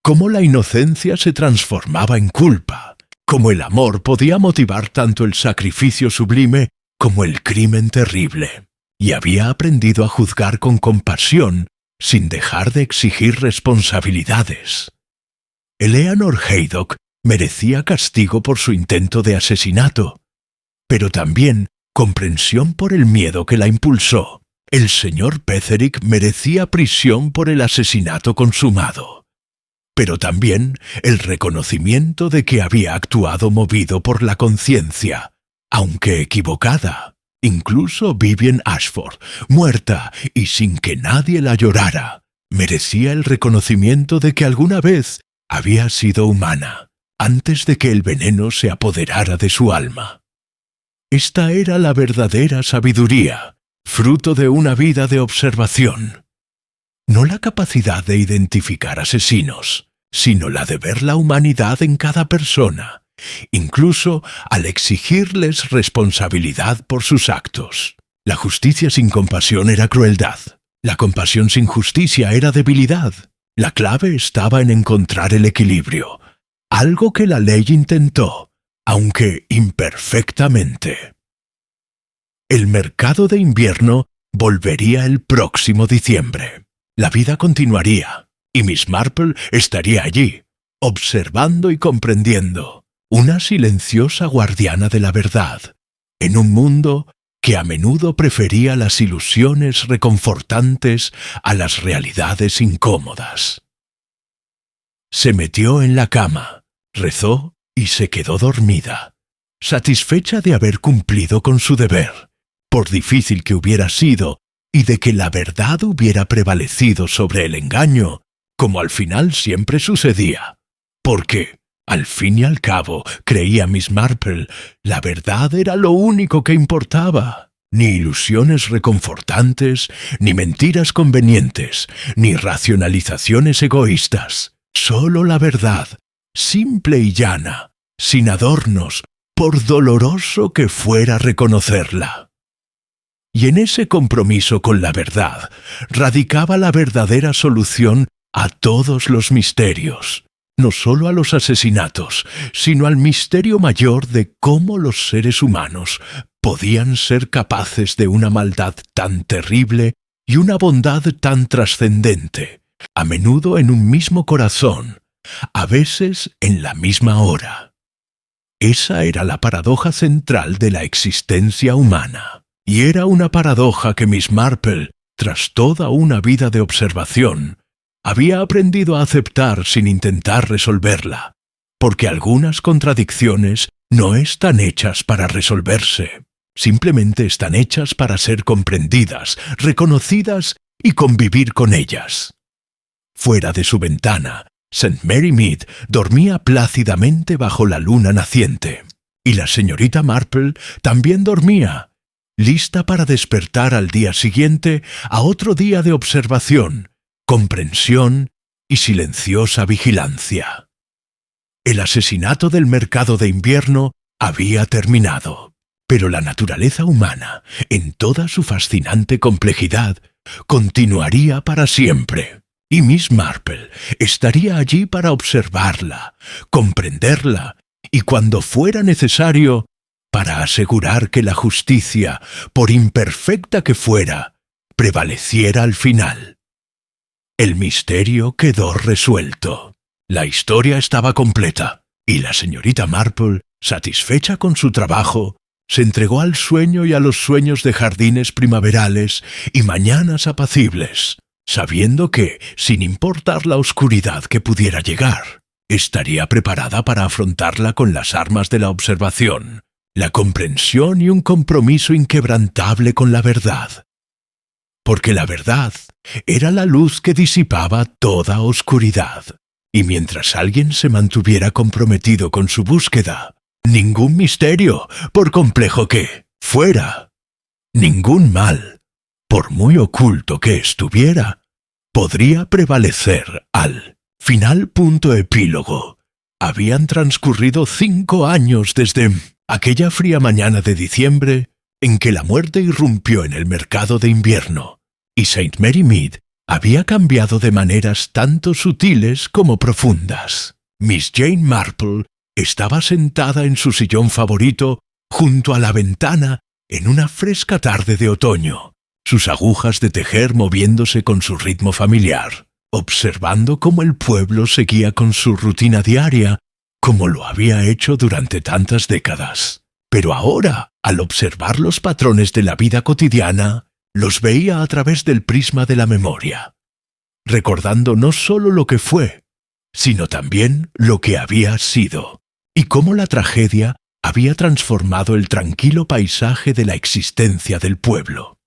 cómo la inocencia se transformaba en culpa, cómo el amor podía motivar tanto el sacrificio sublime como el crimen terrible, y había aprendido a juzgar con compasión sin dejar de exigir responsabilidades. Eleanor Haydock merecía castigo por su intento de asesinato, pero también comprensión por el miedo que la impulsó. El señor Petherick merecía prisión por el asesinato consumado, pero también el reconocimiento de que había actuado movido por la conciencia, aunque equivocada. Incluso Vivian Ashford, muerta y sin que nadie la llorara, merecía el reconocimiento de que alguna vez había sido humana, antes de que el veneno se apoderara de su alma. Esta era la verdadera sabiduría, fruto de una vida de observación. No la capacidad de identificar asesinos, sino la de ver la humanidad en cada persona, incluso al exigirles responsabilidad por sus actos. La justicia sin compasión era crueldad. La compasión sin justicia era debilidad. La clave estaba en encontrar el equilibrio, algo que la ley intentó, aunque imperfectamente. El mercado de invierno volvería el próximo diciembre. La vida continuaría, y Miss Marple estaría allí, observando y comprendiendo, una silenciosa guardiana de la verdad, en un mundo que a menudo prefería las ilusiones reconfortantes a las realidades incómodas. Se metió en la cama, rezó y se quedó dormida, satisfecha de haber cumplido con su deber, por difícil que hubiera sido, y de que la verdad hubiera prevalecido sobre el engaño, como al final siempre sucedía, porque, al fin y al cabo, creía Miss Marple, la verdad era lo único que importaba. Ni ilusiones reconfortantes, ni mentiras convenientes, ni racionalizaciones egoístas. Solo la verdad, simple y llana, sin adornos, por doloroso que fuera reconocerla. Y en ese compromiso con la verdad radicaba la verdadera solución a todos los misterios, no solo a los asesinatos, sino al misterio mayor de cómo los seres humanos podían ser capaces de una maldad tan terrible y una bondad tan trascendente, a menudo en un mismo corazón, a veces en la misma hora. Esa era la paradoja central de la existencia humana, y era una paradoja que Miss Marple, tras toda una vida de observación, había aprendido a aceptar sin intentar resolverla, porque algunas contradicciones no están hechas para resolverse, simplemente están hechas para ser comprendidas, reconocidas y convivir con ellas. Fuera de su ventana, St. Mary Mead dormía plácidamente bajo la luna naciente, y la señorita Marple también dormía, lista para despertar al día siguiente a otro día de observación, comprensión y silenciosa vigilancia. El asesinato del mercado de invierno había terminado, pero la naturaleza humana, en toda su fascinante complejidad, continuaría para siempre, y Miss Marple estaría allí para observarla, comprenderla y, cuando fuera necesario, para asegurar que la justicia, por imperfecta que fuera, prevaleciera al final. El misterio quedó resuelto. La historia estaba completa, y la señorita Marple, satisfecha con su trabajo, se entregó al sueño y a los sueños de jardines primaverales y mañanas apacibles, sabiendo que, sin importar la oscuridad que pudiera llegar, estaría preparada para afrontarla con las armas de la observación, la comprensión y un compromiso inquebrantable con la verdad. Porque la verdad era la luz que disipaba toda oscuridad, y mientras alguien se mantuviera comprometido con su búsqueda, ningún misterio, por complejo que fuera, Ningún mal, por muy oculto que estuviera, podría prevalecer al final. Epílogo. Habían transcurrido 5 años desde aquella fría mañana de diciembre en que la muerte irrumpió en el mercado de invierno, y St. Mary Mead había cambiado de maneras tanto sutiles como profundas. Miss Jane Marple estaba sentada en su sillón favorito junto a la ventana en una fresca tarde de otoño, sus agujas de tejer moviéndose con su ritmo familiar, observando cómo el pueblo seguía con su rutina diaria, como lo había hecho durante tantas décadas. Pero ahora, al observar los patrones de la vida cotidiana, los veía a través del prisma de la memoria, recordando no solo lo que fue, sino también lo que había sido, y cómo la tragedia había transformado el tranquilo paisaje de la existencia del pueblo.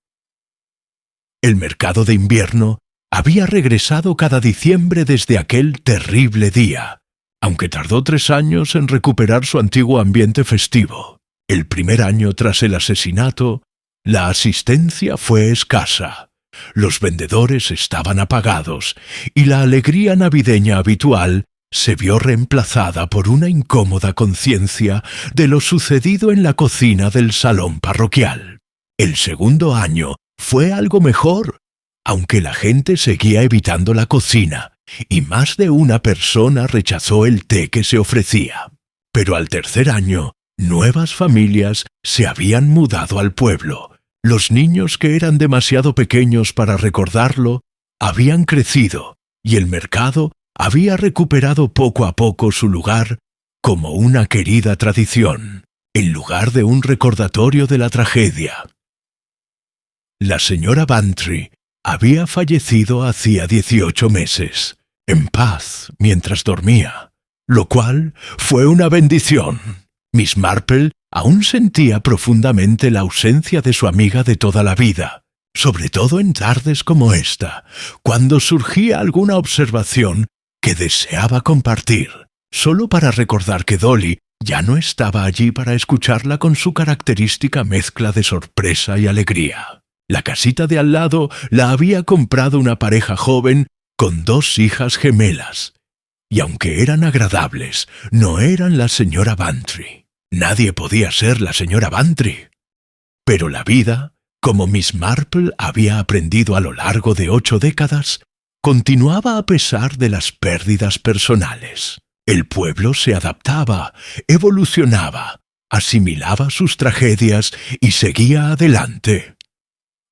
El mercado de invierno había regresado cada diciembre desde aquel terrible día, aunque tardó 3 años en recuperar su antiguo ambiente festivo. El primer año tras el asesinato, la asistencia fue escasa, los vendedores estaban apagados y la alegría navideña habitual se vio reemplazada por una incómoda conciencia de lo sucedido en la cocina del salón parroquial. El segundo año fue algo mejor, aunque la gente seguía evitando la cocina y más de una persona rechazó el té que se ofrecía. Pero al tercer año, nuevas familias se habían mudado al pueblo. Los niños que eran demasiado pequeños para recordarlo habían crecido y el mercado había recuperado poco a poco su lugar como una querida tradición, en lugar de un recordatorio de la tragedia. La señora Bantry había fallecido hacía 18 meses, en paz mientras dormía, lo cual fue una bendición. Miss Marple aún sentía profundamente la ausencia de su amiga de toda la vida, sobre todo en tardes como esta, cuando surgía alguna observación que deseaba compartir, solo para recordar que Dolly ya no estaba allí para escucharla con su característica mezcla de sorpresa y alegría. La casita de al lado la había comprado una pareja joven con 2 hijas gemelas, y aunque eran agradables, no eran la señora Bantry. Nadie podía ser la señora Bantry. Pero la vida, como Miss Marple había aprendido a lo largo de 8 décadas, continuaba a pesar de las pérdidas personales. El pueblo se adaptaba, evolucionaba, asimilaba sus tragedias y seguía adelante.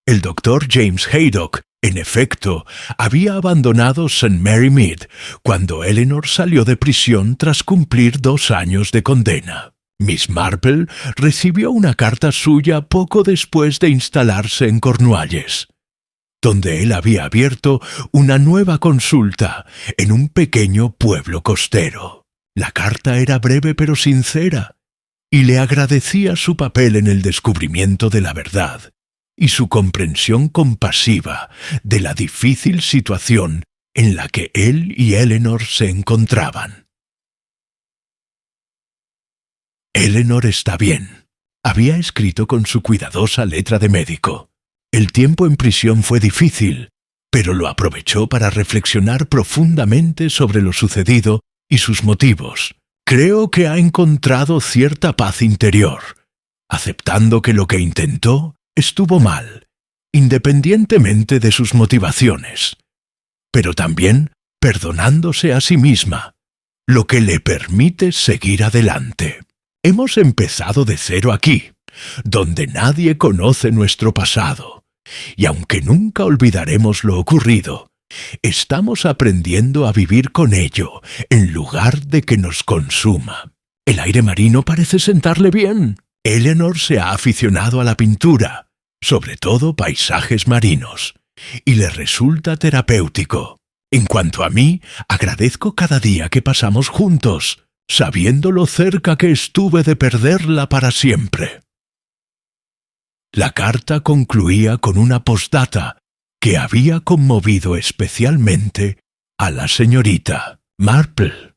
El doctor James Haydock, en efecto, había abandonado St. Mary Mead cuando Eleanor salió de prisión tras cumplir 2 años de condena. Miss Marple recibió una carta suya poco después de instalarse en Cornualles, donde él había abierto una nueva consulta en un pequeño pueblo costero. La carta era breve pero sincera, y le agradecía su papel en el descubrimiento de la verdad y su comprensión compasiva de la difícil situación en la que él y Eleanor se encontraban. Eleanor está bien, había escrito con su cuidadosa letra de médico. El tiempo en prisión fue difícil, pero lo aprovechó para reflexionar profundamente sobre lo sucedido y sus motivos. Creo que ha encontrado cierta paz interior, aceptando que lo que intentó estuvo mal, independientemente de sus motivaciones, pero también perdonándose a sí misma, lo que le permite seguir adelante. Hemos empezado de cero aquí, donde nadie conoce nuestro pasado, y aunque nunca olvidaremos lo ocurrido, estamos aprendiendo a vivir con ello en lugar de que nos consuma. El aire marino parece sentarle bien. Eleanor se ha aficionado a la pintura, sobre todo paisajes marinos, y le resulta terapéutico. En cuanto a mí, agradezco cada día que pasamos juntos, sabiendo lo cerca que estuve de perderla para siempre. La carta concluía con una postdata que había conmovido especialmente a la señorita Marple.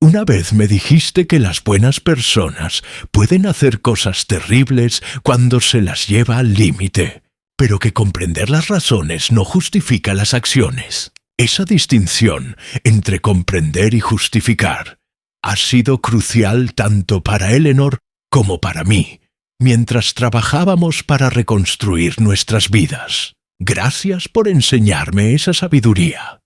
Una vez me dijiste que las buenas personas pueden hacer cosas terribles cuando se las lleva al límite, pero que comprender las razones no justifica las acciones. Esa distinción entre comprender y justificar ha sido crucial tanto para Eleanor como para mí, mientras trabajábamos para reconstruir nuestras vidas. Gracias por enseñarme esa sabiduría.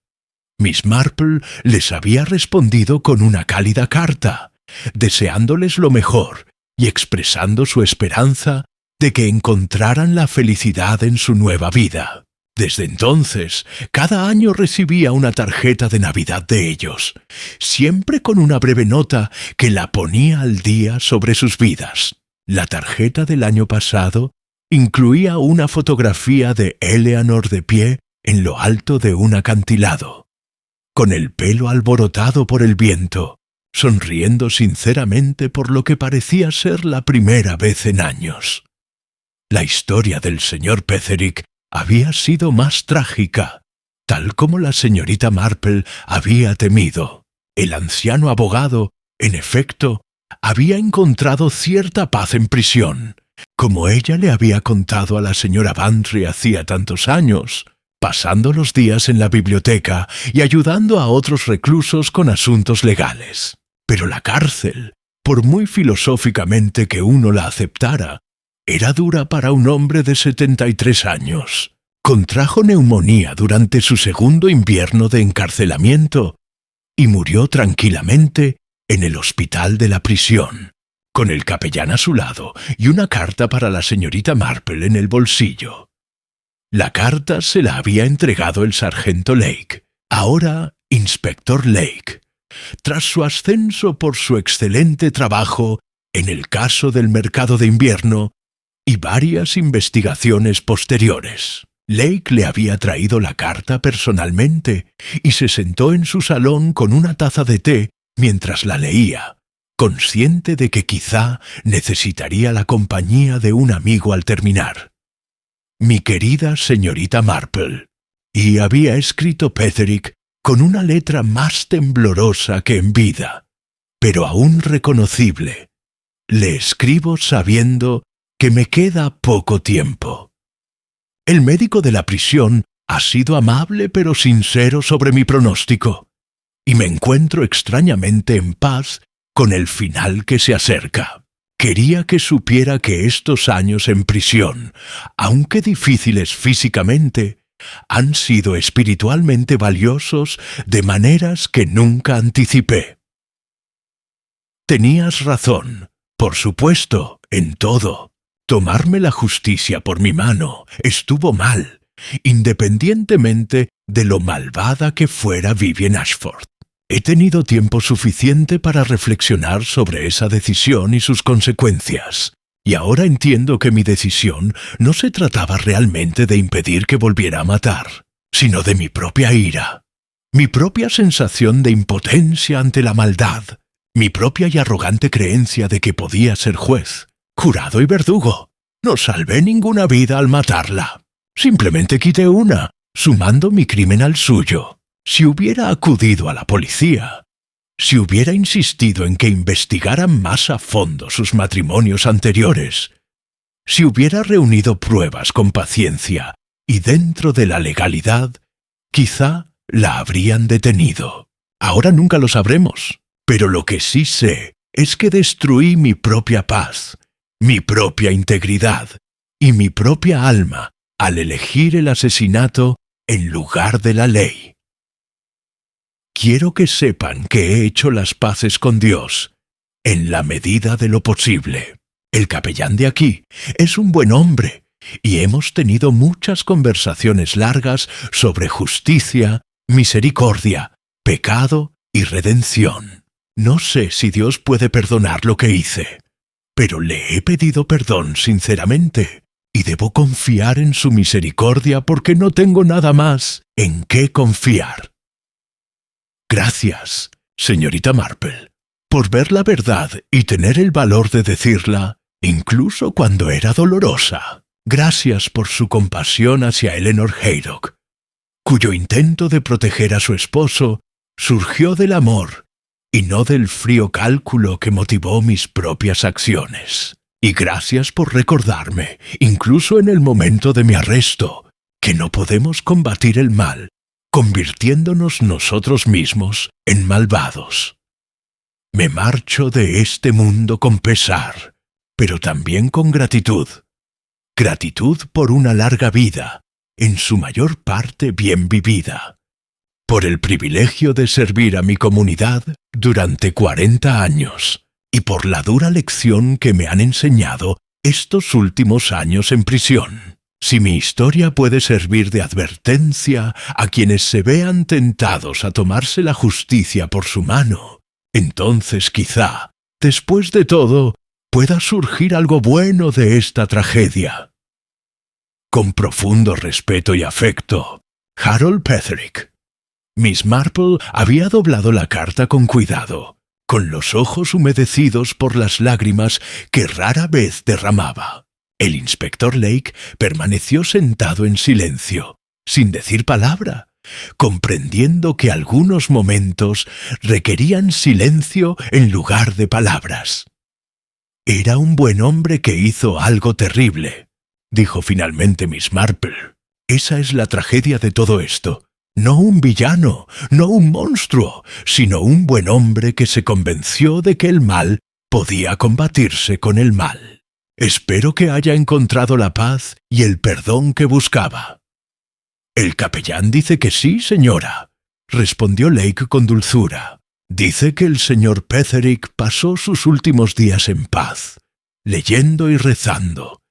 Miss Marple les había respondido con una cálida carta, deseándoles lo mejor y expresando su esperanza de que encontraran la felicidad en su nueva vida. Desde entonces, cada año recibía una tarjeta de Navidad de ellos, siempre con una breve nota que la ponía al día sobre sus vidas. La tarjeta del año pasado incluía una fotografía de Eleanor de pie en lo alto de un acantilado, con el pelo alborotado por el viento, sonriendo sinceramente por lo que parecía ser la primera vez en años. La historia del señor Petherick había sido más trágica, tal como la señorita Marple había temido. El anciano abogado, en efecto, había encontrado cierta paz en prisión, como ella le había contado a la señora Bantry hacía tantos años, pasando los días en la biblioteca y ayudando a otros reclusos con asuntos legales. Pero la cárcel, por muy filosóficamente que uno la aceptara, era dura para un hombre de 73 años. Contrajo neumonía durante su segundo invierno de encarcelamiento y murió tranquilamente en el hospital de la prisión, con el capellán a su lado y una carta para la señorita Marple en el bolsillo. La carta se la había entregado el sargento Lake, ahora inspector Lake, tras su ascenso por su excelente trabajo en el caso del mercado de invierno y varias investigaciones posteriores. Lake le había traído la carta personalmente y se sentó en su salón con una taza de té mientras la leía, consciente de que quizá necesitaría la compañía de un amigo al terminar. Mi querida señorita Marple, y había escrito Petherick con una letra más temblorosa que en vida, pero aún reconocible. Le escribo sabiendo que me queda poco tiempo. El médico de la prisión ha sido amable pero sincero sobre mi pronóstico, y me encuentro extrañamente en paz con el final que se acerca. Quería que supiera que estos años en prisión, aunque difíciles físicamente, han sido espiritualmente valiosos de maneras que nunca anticipé. Tenías razón, por supuesto, en todo. Tomarme la justicia por mi mano estuvo mal, independientemente de lo malvada que fuera Vivian Ashford. He tenido tiempo suficiente para reflexionar sobre esa decisión y sus consecuencias, y ahora entiendo que mi decisión no se trataba realmente de impedir que volviera a matar, sino de mi propia ira, mi propia sensación de impotencia ante la maldad, mi propia y arrogante creencia de que podía ser juez, jurado y verdugo. No salvé ninguna vida al matarla. Simplemente quité una, sumando mi crimen al suyo. Si hubiera acudido a la policía, si hubiera insistido en que investigaran más a fondo sus matrimonios anteriores, si hubiera reunido pruebas con paciencia y dentro de la legalidad, quizá la habrían detenido. Ahora nunca lo sabremos, pero lo que sí sé es que destruí mi propia paz, mi propia integridad y mi propia alma al elegir el asesinato en lugar de la ley. Quiero que sepan que he hecho las paces con Dios, en la medida de lo posible. El capellán de aquí es un buen hombre, y hemos tenido muchas conversaciones largas sobre justicia, misericordia, pecado y redención. No sé si Dios puede perdonar lo que hice, pero le he pedido perdón sinceramente, y debo confiar en su misericordia porque no tengo nada más en qué confiar. Gracias, señorita Marple, por ver la verdad y tener el valor de decirla, incluso cuando era dolorosa. Gracias por su compasión hacia Eleanor Haydock, cuyo intento de proteger a su esposo surgió del amor y no del frío cálculo que motivó mis propias acciones. Y gracias por recordarme, incluso en el momento de mi arresto, que no podemos combatir el mal convirtiéndonos nosotros mismos en malvados. Me marcho de este mundo con pesar, pero también con gratitud. Gratitud por una larga vida, en su mayor parte bien vivida. Por el privilegio de servir a mi comunidad durante 40 años y por la dura lección que me han enseñado estos últimos años en prisión. Si mi historia puede servir de advertencia a quienes se vean tentados a tomarse la justicia por su mano, entonces quizá, después de todo, pueda surgir algo bueno de esta tragedia. Con profundo respeto y afecto, Harold Petherick. Miss Marple había doblado la carta con cuidado, con los ojos humedecidos por las lágrimas que rara vez derramaba. El inspector Lake permaneció sentado en silencio, sin decir palabra, comprendiendo que algunos momentos requerían silencio en lugar de palabras. «Era un buen hombre que hizo algo terrible», dijo finalmente Miss Marple. «Esa es la tragedia de todo esto. No un villano, no un monstruo, sino un buen hombre que se convenció de que el mal podía combatirse con el mal. Espero que haya encontrado la paz y el perdón que buscaba». «El capellán dice que sí, señora», respondió Lake con dulzura. «Dice que el señor Petherick pasó sus últimos días en paz, leyendo y rezando,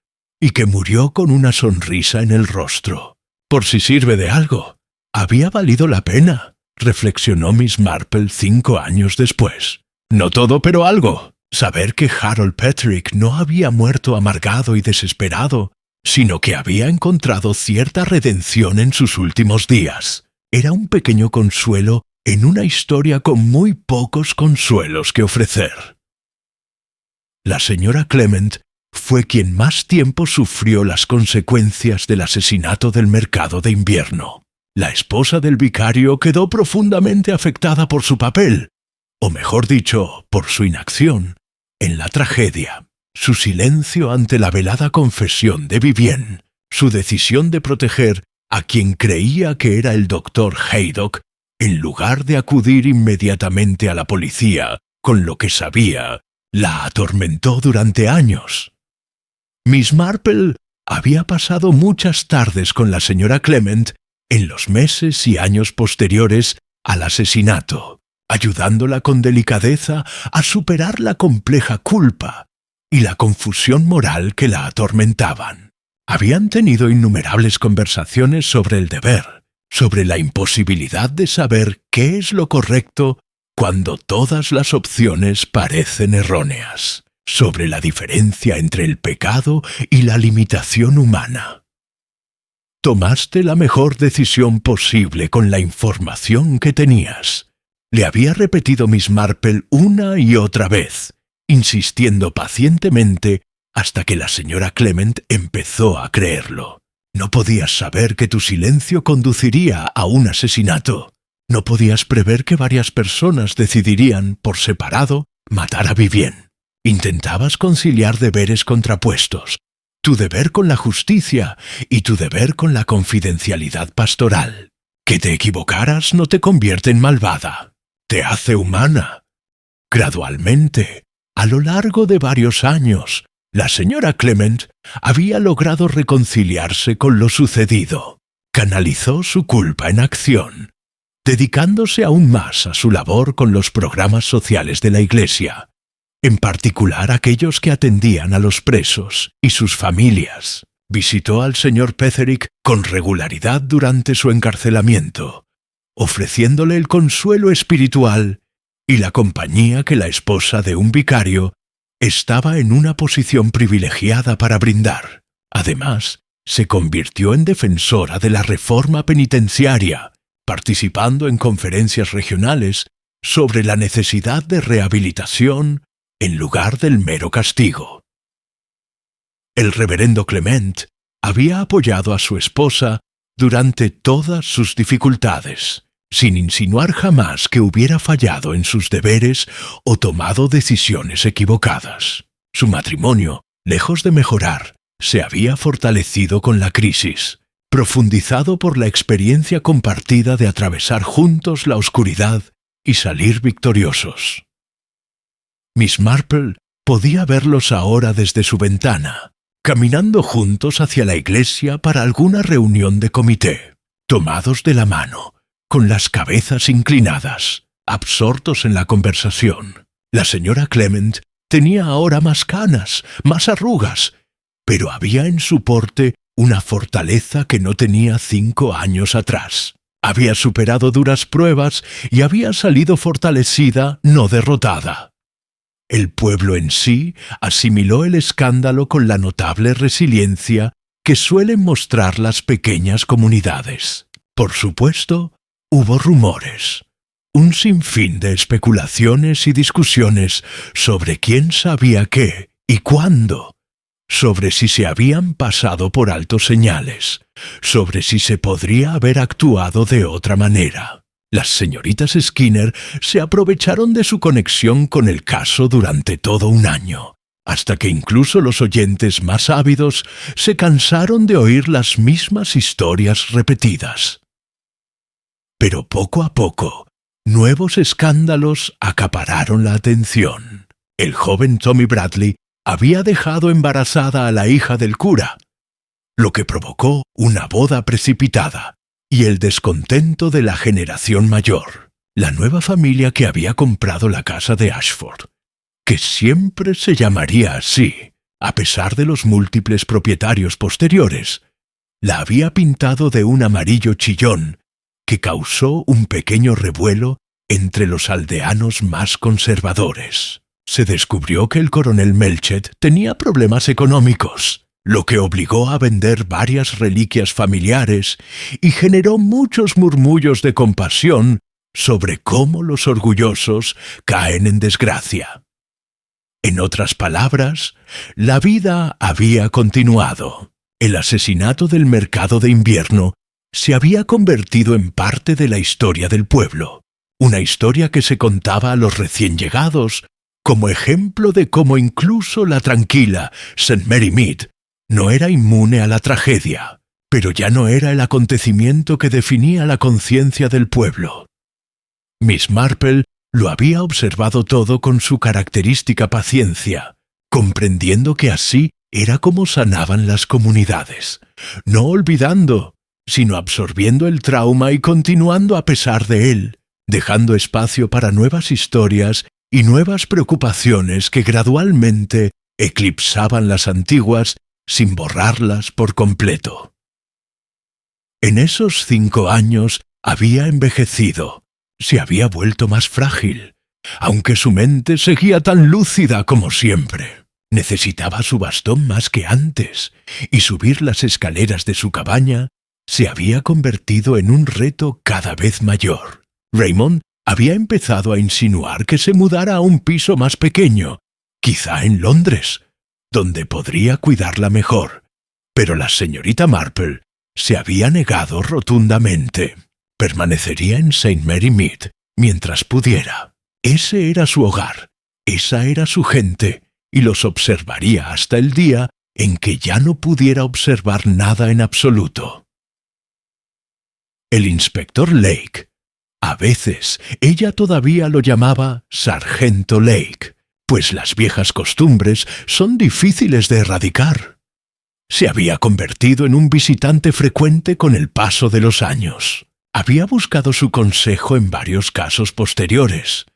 y que murió con una sonrisa en el rostro. Por si sirve de algo, había valido la pena», reflexionó Miss Marple 5 años después. «No todo, pero algo. Saber que Harold Petherick no había muerto amargado y desesperado, sino que había encontrado cierta redención en sus últimos días, era un pequeño consuelo en una historia con muy pocos consuelos que ofrecer». La señora Clement fue quien más tiempo sufrió las consecuencias del asesinato del mercado de invierno. La esposa del vicario quedó profundamente afectada por su papel, o mejor dicho, por su inacción, en la tragedia. Su silencio ante la velada confesión de Vivienne, su decisión de proteger a quien creía que era el doctor Haydock, en lugar de acudir inmediatamente a la policía con lo que sabía, la atormentó durante años. Miss Marple había pasado muchas tardes con la señora Clement en los meses y años posteriores al asesinato, ayudándola con delicadeza a superar la compleja culpa y la confusión moral que la atormentaban. Habían tenido innumerables conversaciones sobre el deber, sobre la imposibilidad de saber qué es lo correcto cuando todas las opciones parecen erróneas, sobre la diferencia entre el pecado y la limitación humana. «Tomaste la mejor decisión posible con la información que tenías», le había repetido Miss Marple una y otra vez, insistiendo pacientemente hasta que la señora Clement empezó a creerlo. «No podías saber que tu silencio conduciría a un asesinato. No podías prever que varias personas decidirían, por separado, matar a Vivienne. Intentabas conciliar deberes contrapuestos, tu deber con la justicia y tu deber con la confidencialidad pastoral. Que te equivocaras no te convierte en malvada, te hace humana». Gradualmente, a lo largo de varios años, la señora Clement había logrado reconciliarse con lo sucedido. Canalizó su culpa en acción, dedicándose aún más a su labor con los programas sociales de la Iglesia, en particular aquellos que atendían a los presos y sus familias. Visitó al señor Petherick con regularidad durante su encarcelamiento, ofreciéndole el consuelo espiritual y la compañía que la esposa de un vicario estaba en una posición privilegiada para brindar. Además, se convirtió en defensora de la reforma penitenciaria, participando en conferencias regionales sobre la necesidad de rehabilitación en lugar del mero castigo. El reverendo Clement había apoyado a su esposa durante todas sus dificultades, sin insinuar jamás que hubiera fallado en sus deberes o tomado decisiones equivocadas. Su matrimonio, lejos de mejorar, se había fortalecido con la crisis, profundizado por la experiencia compartida de atravesar juntos la oscuridad y salir victoriosos. Miss Marple podía verlos ahora desde su ventana, caminando juntos hacia la iglesia para alguna reunión de comité, tomados de la mano, con las cabezas inclinadas, absortos en la conversación. La señora Clement tenía ahora más canas, más arrugas, pero había en su porte una fortaleza que no tenía 5 años atrás. Había superado duras pruebas y había salido fortalecida, no derrotada. El pueblo en sí asimiló el escándalo con la notable resiliencia que suelen mostrar las pequeñas comunidades. Por supuesto, hubo rumores, un sinfín de especulaciones y discusiones sobre quién sabía qué y cuándo, sobre si se habían pasado por alto señales, sobre si se podría haber actuado de otra manera. Las señoritas Skinner se aprovecharon de su conexión con el caso durante todo un año, hasta que incluso los oyentes más ávidos se cansaron de oír las mismas historias repetidas. Pero poco a poco, nuevos escándalos acapararon la atención. El joven Tommy Bradley había dejado embarazada a la hija del cura, lo que provocó una boda precipitada y el descontento de la generación mayor, la nueva familia que había comprado la casa de Ashford, que siempre se llamaría así, a pesar de los múltiples propietarios posteriores, la había pintado de un amarillo chillón que causó un pequeño revuelo entre los aldeanos más conservadores. Se descubrió que el coronel Melchett tenía problemas económicos, lo que obligó a vender varias reliquias familiares y generó muchos murmullos de compasión sobre cómo los orgullosos caen en desgracia. En otras palabras, la vida había continuado. El asesinato del mercado de invierno se había convertido en parte de la historia del pueblo, una historia que se contaba a los recién llegados como ejemplo de cómo incluso la tranquila St. Mary Mead no era inmune a la tragedia, pero ya no era el acontecimiento que definía la conciencia del pueblo. Miss Marple lo había observado todo con su característica paciencia, comprendiendo que así era como sanaban las comunidades, no olvidando, sino absorbiendo el trauma y continuando a pesar de él, dejando espacio para nuevas historias y nuevas preocupaciones que gradualmente eclipsaban las antiguas sin borrarlas por completo. En esos 5 años había envejecido, se había vuelto más frágil, aunque su mente seguía tan lúcida como siempre. Necesitaba su bastón más que antes, y subir las escaleras de su cabaña se había convertido en un reto cada vez mayor. Raymond había empezado a insinuar que se mudara a un piso más pequeño, quizá en Londres, donde podría cuidarla mejor, pero la señorita Marple se había negado rotundamente. Permanecería en St. Mary Mead mientras pudiera. Ese era su hogar, esa era su gente, y los observaría hasta el día en que ya no pudiera observar nada en absoluto. El inspector Lake, a veces ella todavía lo llamaba Sargento Lake, pues las viejas costumbres son difíciles de erradicar. Se había convertido en un visitante frecuente con el paso de los años. Había buscado su consejo en varios casos posteriores,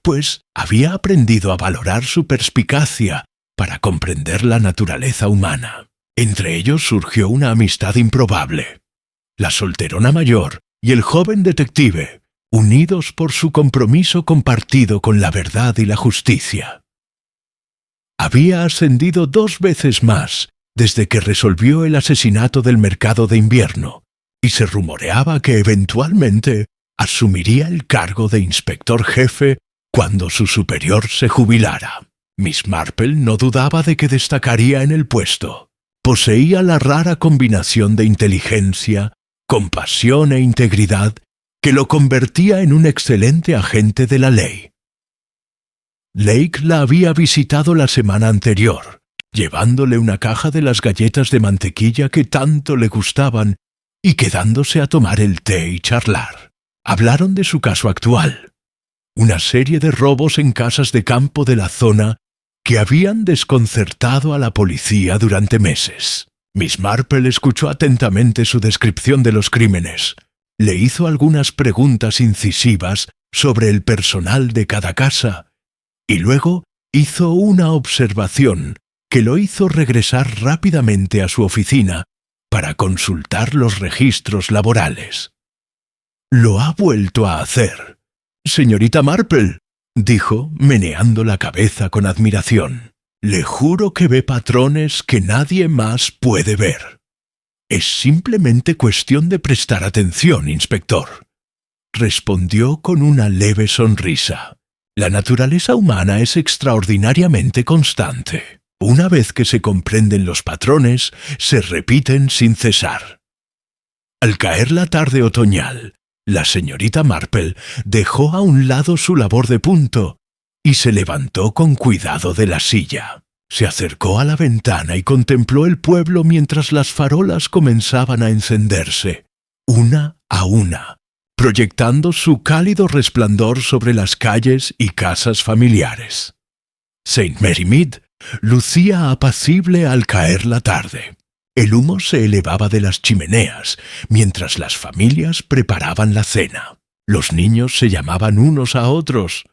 pues había aprendido a valorar su perspicacia para comprender la naturaleza humana. Entre ellos surgió una amistad improbable. La solterona mayor y el joven detective, unidos por su compromiso compartido con la verdad y la justicia. Había ascendido 2 veces más desde que resolvió el asesinato del mercado de invierno, y se rumoreaba que eventualmente asumiría el cargo de inspector jefe cuando su superior se jubilara. Miss Marple no dudaba de que destacaría en el puesto. Poseía la rara combinación de inteligencia, compasión e integridad que lo convertía en un excelente agente de la ley. Lake la había visitado la semana anterior, llevándole una caja de las galletas de mantequilla que tanto le gustaban y quedándose a tomar el té y charlar. Hablaron de su caso actual, una serie de robos en casas de campo de la zona que habían desconcertado a la policía durante meses. Miss Marple escuchó atentamente su descripción de los crímenes. Le hizo algunas preguntas incisivas sobre el personal de cada casa y luego hizo una observación que lo hizo regresar rápidamente a su oficina para consultar los registros laborales. «Lo ha vuelto a hacer, señorita Marple», dijo, meneando la cabeza con admiración. «Le juro que ve patrones que nadie más puede ver. Es simplemente cuestión de prestar atención, inspector», respondió con una leve sonrisa. La naturaleza humana es extraordinariamente constante. Una vez que se comprenden los patrones, se repiten sin cesar. Al caer la tarde otoñal, la señorita Marple dejó a un lado su labor de punto y se levantó con cuidado de la silla. Se acercó a la ventana y contempló el pueblo mientras las farolas comenzaban a encenderse, una a una, proyectando su cálido resplandor sobre las calles y casas familiares. St. Mary Mead lucía apacible al caer la tarde. El humo se elevaba de las chimeneas mientras las familias preparaban la cena. Los niños se llamaban unos a otros,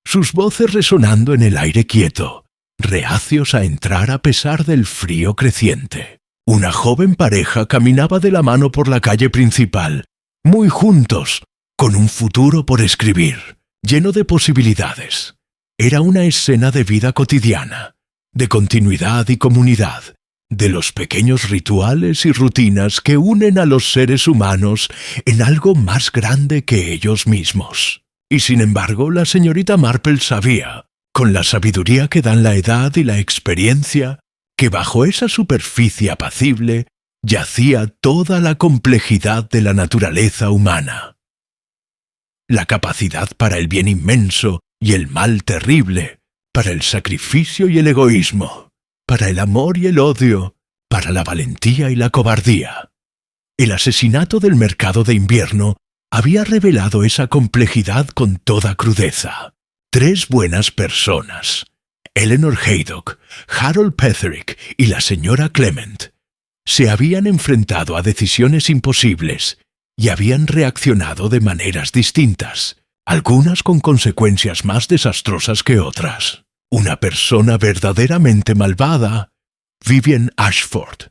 sus voces resonando en el aire quieto, reacios a entrar a pesar del frío creciente. Una joven pareja caminaba de la mano por la calle principal, muy juntos, con un futuro por escribir, lleno de posibilidades. Era una escena de vida cotidiana, de continuidad y comunidad, de los pequeños rituales y rutinas que unen a los seres humanos en algo más grande que ellos mismos. Y sin embargo, la señorita Marple sabía, con la sabiduría que dan la edad y la experiencia, que bajo esa superficie apacible yacía toda la complejidad de la naturaleza humana. La capacidad para el bien inmenso y el mal terrible, para el sacrificio y el egoísmo, para el amor y el odio, para la valentía y la cobardía. El asesinato del mercado de invierno había revelado esa complejidad con toda crudeza. 3 buenas personas, Eleanor Haydock, Harold Petherick y la señora Clement, se habían enfrentado a decisiones imposibles y habían reaccionado de maneras distintas, algunas con consecuencias más desastrosas que otras. Una persona verdaderamente malvada, Vivian Ashford,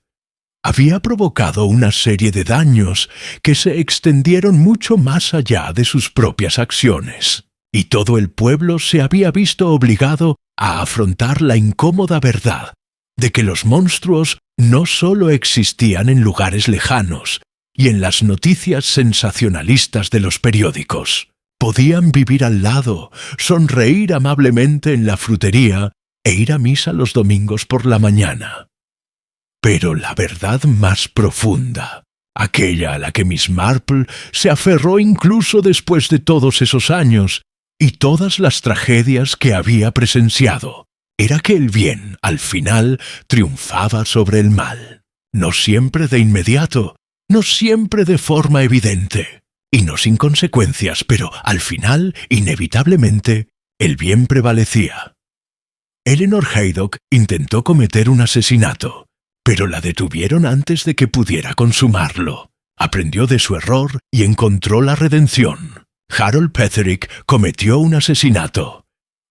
había provocado una serie de daños que se extendieron mucho más allá de sus propias acciones, y todo el pueblo se había visto obligado a afrontar la incómoda verdad de que los monstruos no solo existían en lugares lejanos y en las noticias sensacionalistas de los periódicos. Podían vivir al lado, sonreír amablemente en la frutería e ir a misa los domingos por la mañana. Pero la verdad más profunda, aquella a la que Miss Marple se aferró incluso después de todos esos años y todas las tragedias que había presenciado, era que el bien, al final, triunfaba sobre el mal. No siempre de inmediato, no siempre de forma evidente, y no sin consecuencias, pero al final, inevitablemente, el bien prevalecía. Eleanor Haydock intentó cometer un asesinato, pero la detuvieron antes de que pudiera consumarlo. Aprendió de su error y encontró la redención. Harold Petherick cometió un asesinato,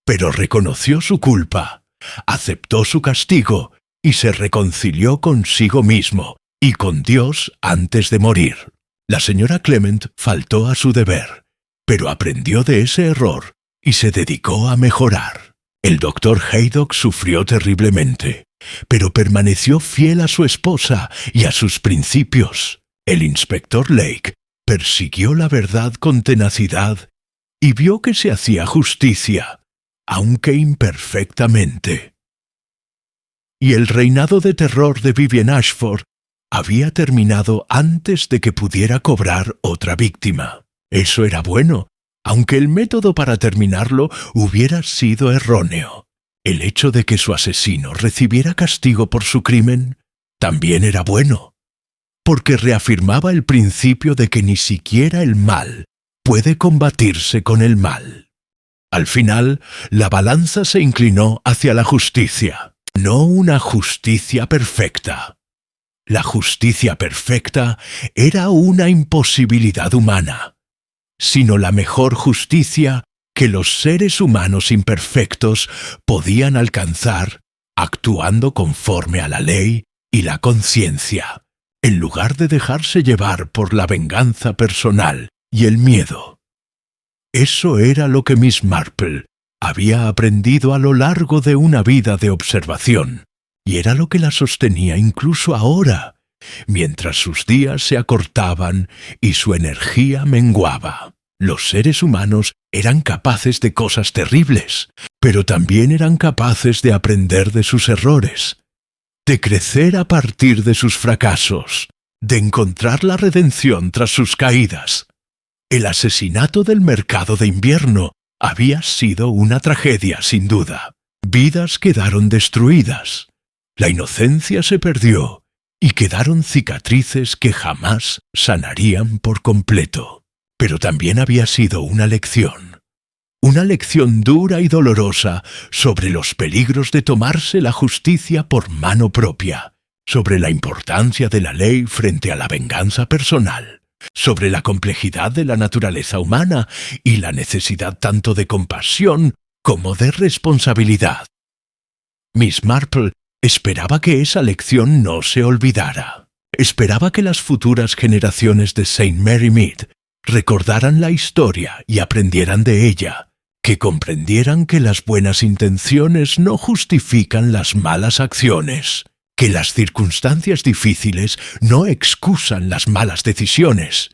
pero reconoció su culpa, aceptó su castigo y se reconcilió consigo mismo y con Dios antes de morir. La señora Clement faltó a su deber, pero aprendió de ese error y se dedicó a mejorar. El doctor Haydock sufrió terriblemente, pero permaneció fiel a su esposa y a sus principios. El inspector Lake persiguió la verdad con tenacidad y vio que se hacía justicia, aunque imperfectamente. Y el reinado de terror de Vivian Ashford había terminado antes de que pudiera cobrar otra víctima. Eso era bueno, aunque el método para terminarlo hubiera sido erróneo. El hecho de que su asesino recibiera castigo por su crimen también era bueno, porque reafirmaba el principio de que ni siquiera el mal puede combatirse con el mal. Al final, la balanza se inclinó hacia la justicia, no una justicia perfecta. La justicia perfecta era una imposibilidad humana, sino la mejor justicia que los seres humanos imperfectos podían alcanzar actuando conforme a la ley y la conciencia, en lugar de dejarse llevar por la venganza personal y el miedo. Eso era lo que Miss Marple había aprendido a lo largo de una vida de observación, y era lo que la sostenía incluso ahora, mientras sus días se acortaban y su energía menguaba. Los seres humanos eran capaces de cosas terribles, pero también eran capaces de aprender de sus errores, de crecer a partir de sus fracasos, de encontrar la redención tras sus caídas. El asesinato del mercado de invierno había sido una tragedia, sin duda. Vidas quedaron destruidas. La inocencia se perdió y quedaron cicatrices que jamás sanarían por completo. Pero también había sido una lección dura y dolorosa sobre los peligros de tomarse la justicia por mano propia, sobre la importancia de la ley frente a la venganza personal, sobre la complejidad de la naturaleza humana y la necesidad tanto de compasión como de responsabilidad. Miss Marple esperaba que esa lección no se olvidara. Esperaba que las futuras generaciones de St. Mary Mead recordaran la historia y aprendieran de ella, que comprendieran que las buenas intenciones no justifican las malas acciones, que las circunstancias difíciles no excusan las malas decisiones,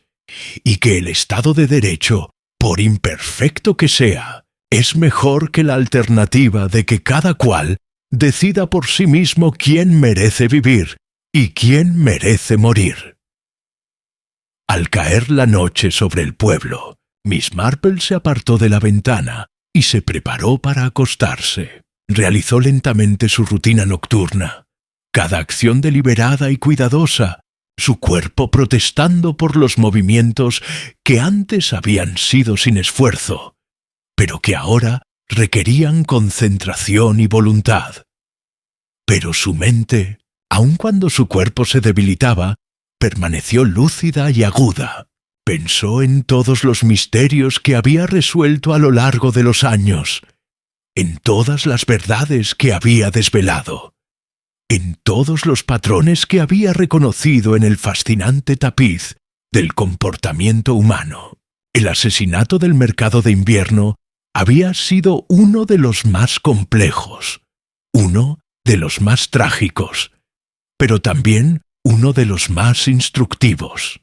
y que el Estado de Derecho, por imperfecto que sea, es mejor que la alternativa de que cada cual decida por sí mismo quién merece vivir y quién merece morir. Al caer la noche sobre el pueblo, Miss Marple se apartó de la ventana y se preparó para acostarse. Realizó lentamente su rutina nocturna, cada acción deliberada y cuidadosa, su cuerpo protestando por los movimientos que antes habían sido sin esfuerzo, pero que ahora requerían concentración y voluntad. Pero su mente, aun cuando su cuerpo se debilitaba, permaneció lúcida y aguda. Pensó en todos los misterios que había resuelto a lo largo de los años, en todas las verdades que había desvelado, en todos los patrones que había reconocido en el fascinante tapiz del comportamiento humano. El asesinato del mercado de invierno había sido uno de los más complejos, uno de los más trágicos, pero también uno de los más instructivos.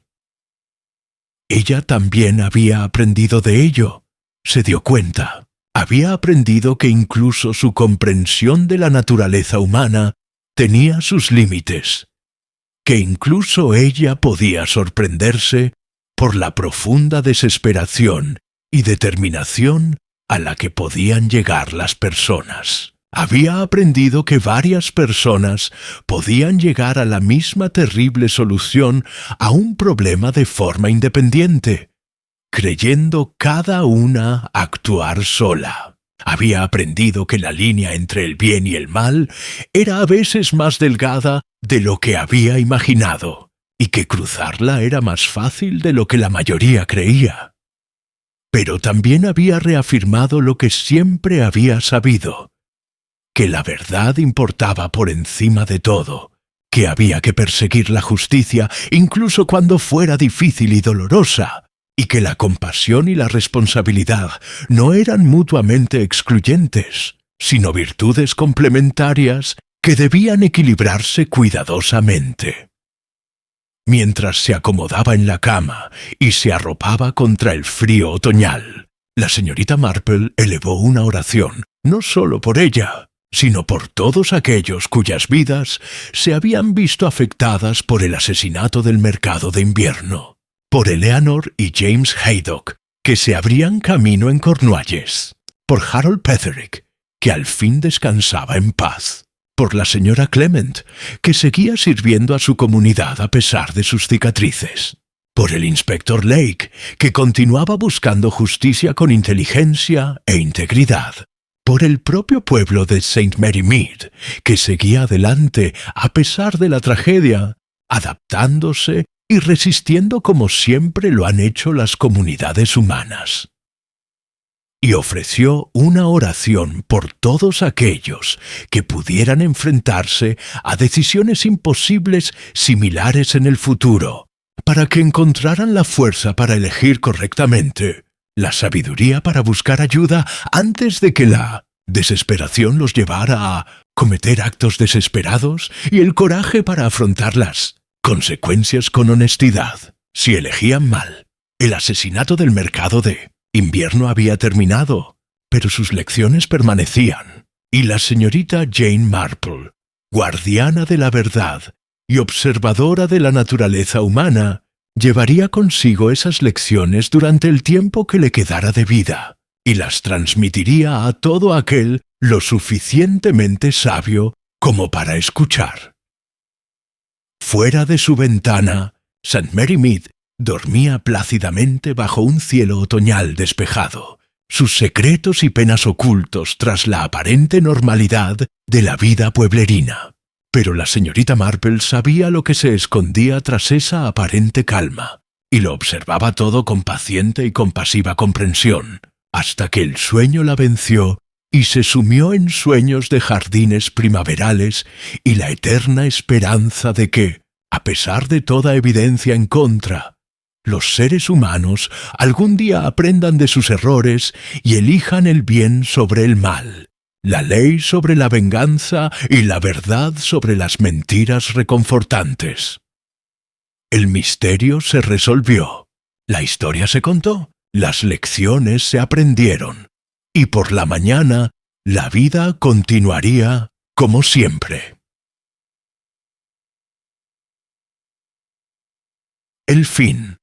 Ella también había aprendido de ello, se dio cuenta. Había aprendido que incluso su comprensión de la naturaleza humana tenía sus límites, que incluso ella podía sorprenderse por la profunda desesperación y determinación a la que podían llegar las personas. Había aprendido que varias personas podían llegar a la misma terrible solución a un problema de forma independiente, creyendo cada una actuar sola. Había aprendido que la línea entre el bien y el mal era a veces más delgada de lo que había imaginado, y que cruzarla era más fácil de lo que la mayoría creía. Pero también había reafirmado lo que siempre había sabido, que la verdad importaba por encima de todo, que había que perseguir la justicia incluso cuando fuera difícil y dolorosa, y que la compasión y la responsabilidad no eran mutuamente excluyentes, sino virtudes complementarias que debían equilibrarse cuidadosamente. Mientras se acomodaba en la cama y se arropaba contra el frío otoñal, la señorita Marple elevó una oración, no solo por ella, sino por todos aquellos cuyas vidas se habían visto afectadas por el asesinato del mercado de invierno, por Eleanor y James Haydock, que se abrían camino en Cornualles, por Harold Petherick, que al fin descansaba en paz, por la señora Clement, que seguía sirviendo a su comunidad a pesar de sus cicatrices, por el inspector Lake, que continuaba buscando justicia con inteligencia e integridad, por el propio pueblo de St. Mary Mead, que seguía adelante a pesar de la tragedia, adaptándose y resistiendo como siempre lo han hecho las comunidades humanas. Y ofreció una oración por todos aquellos que pudieran enfrentarse a decisiones imposibles similares en el futuro, para que encontraran la fuerza para elegir correctamente, la sabiduría para buscar ayuda antes de que la desesperación los llevara a cometer actos desesperados y el coraje para afrontar las consecuencias con honestidad. Si elegían mal, el asesinato del mercado de invierno había terminado, pero sus lecciones permanecían, y la señorita Jane Marple, guardiana de la verdad y observadora de la naturaleza humana, llevaría consigo esas lecciones durante el tiempo que le quedara de vida, y las transmitiría a todo aquel lo suficientemente sabio como para escuchar. Fuera de su ventana, St. Mary Mead dormía plácidamente bajo un cielo otoñal despejado, sus secretos y penas ocultos tras la aparente normalidad de la vida pueblerina. Pero la señorita Marple sabía lo que se escondía tras esa aparente calma, y lo observaba todo con paciente y compasiva comprensión, hasta que el sueño la venció y se sumió en sueños de jardines primaverales y la eterna esperanza de que, a pesar de toda evidencia en contra, los seres humanos algún día aprendan de sus errores y elijan el bien sobre el mal, la ley sobre la venganza y la verdad sobre las mentiras reconfortantes. El misterio se resolvió, la historia se contó, las lecciones se aprendieron, y por la mañana la vida continuaría como siempre. El fin.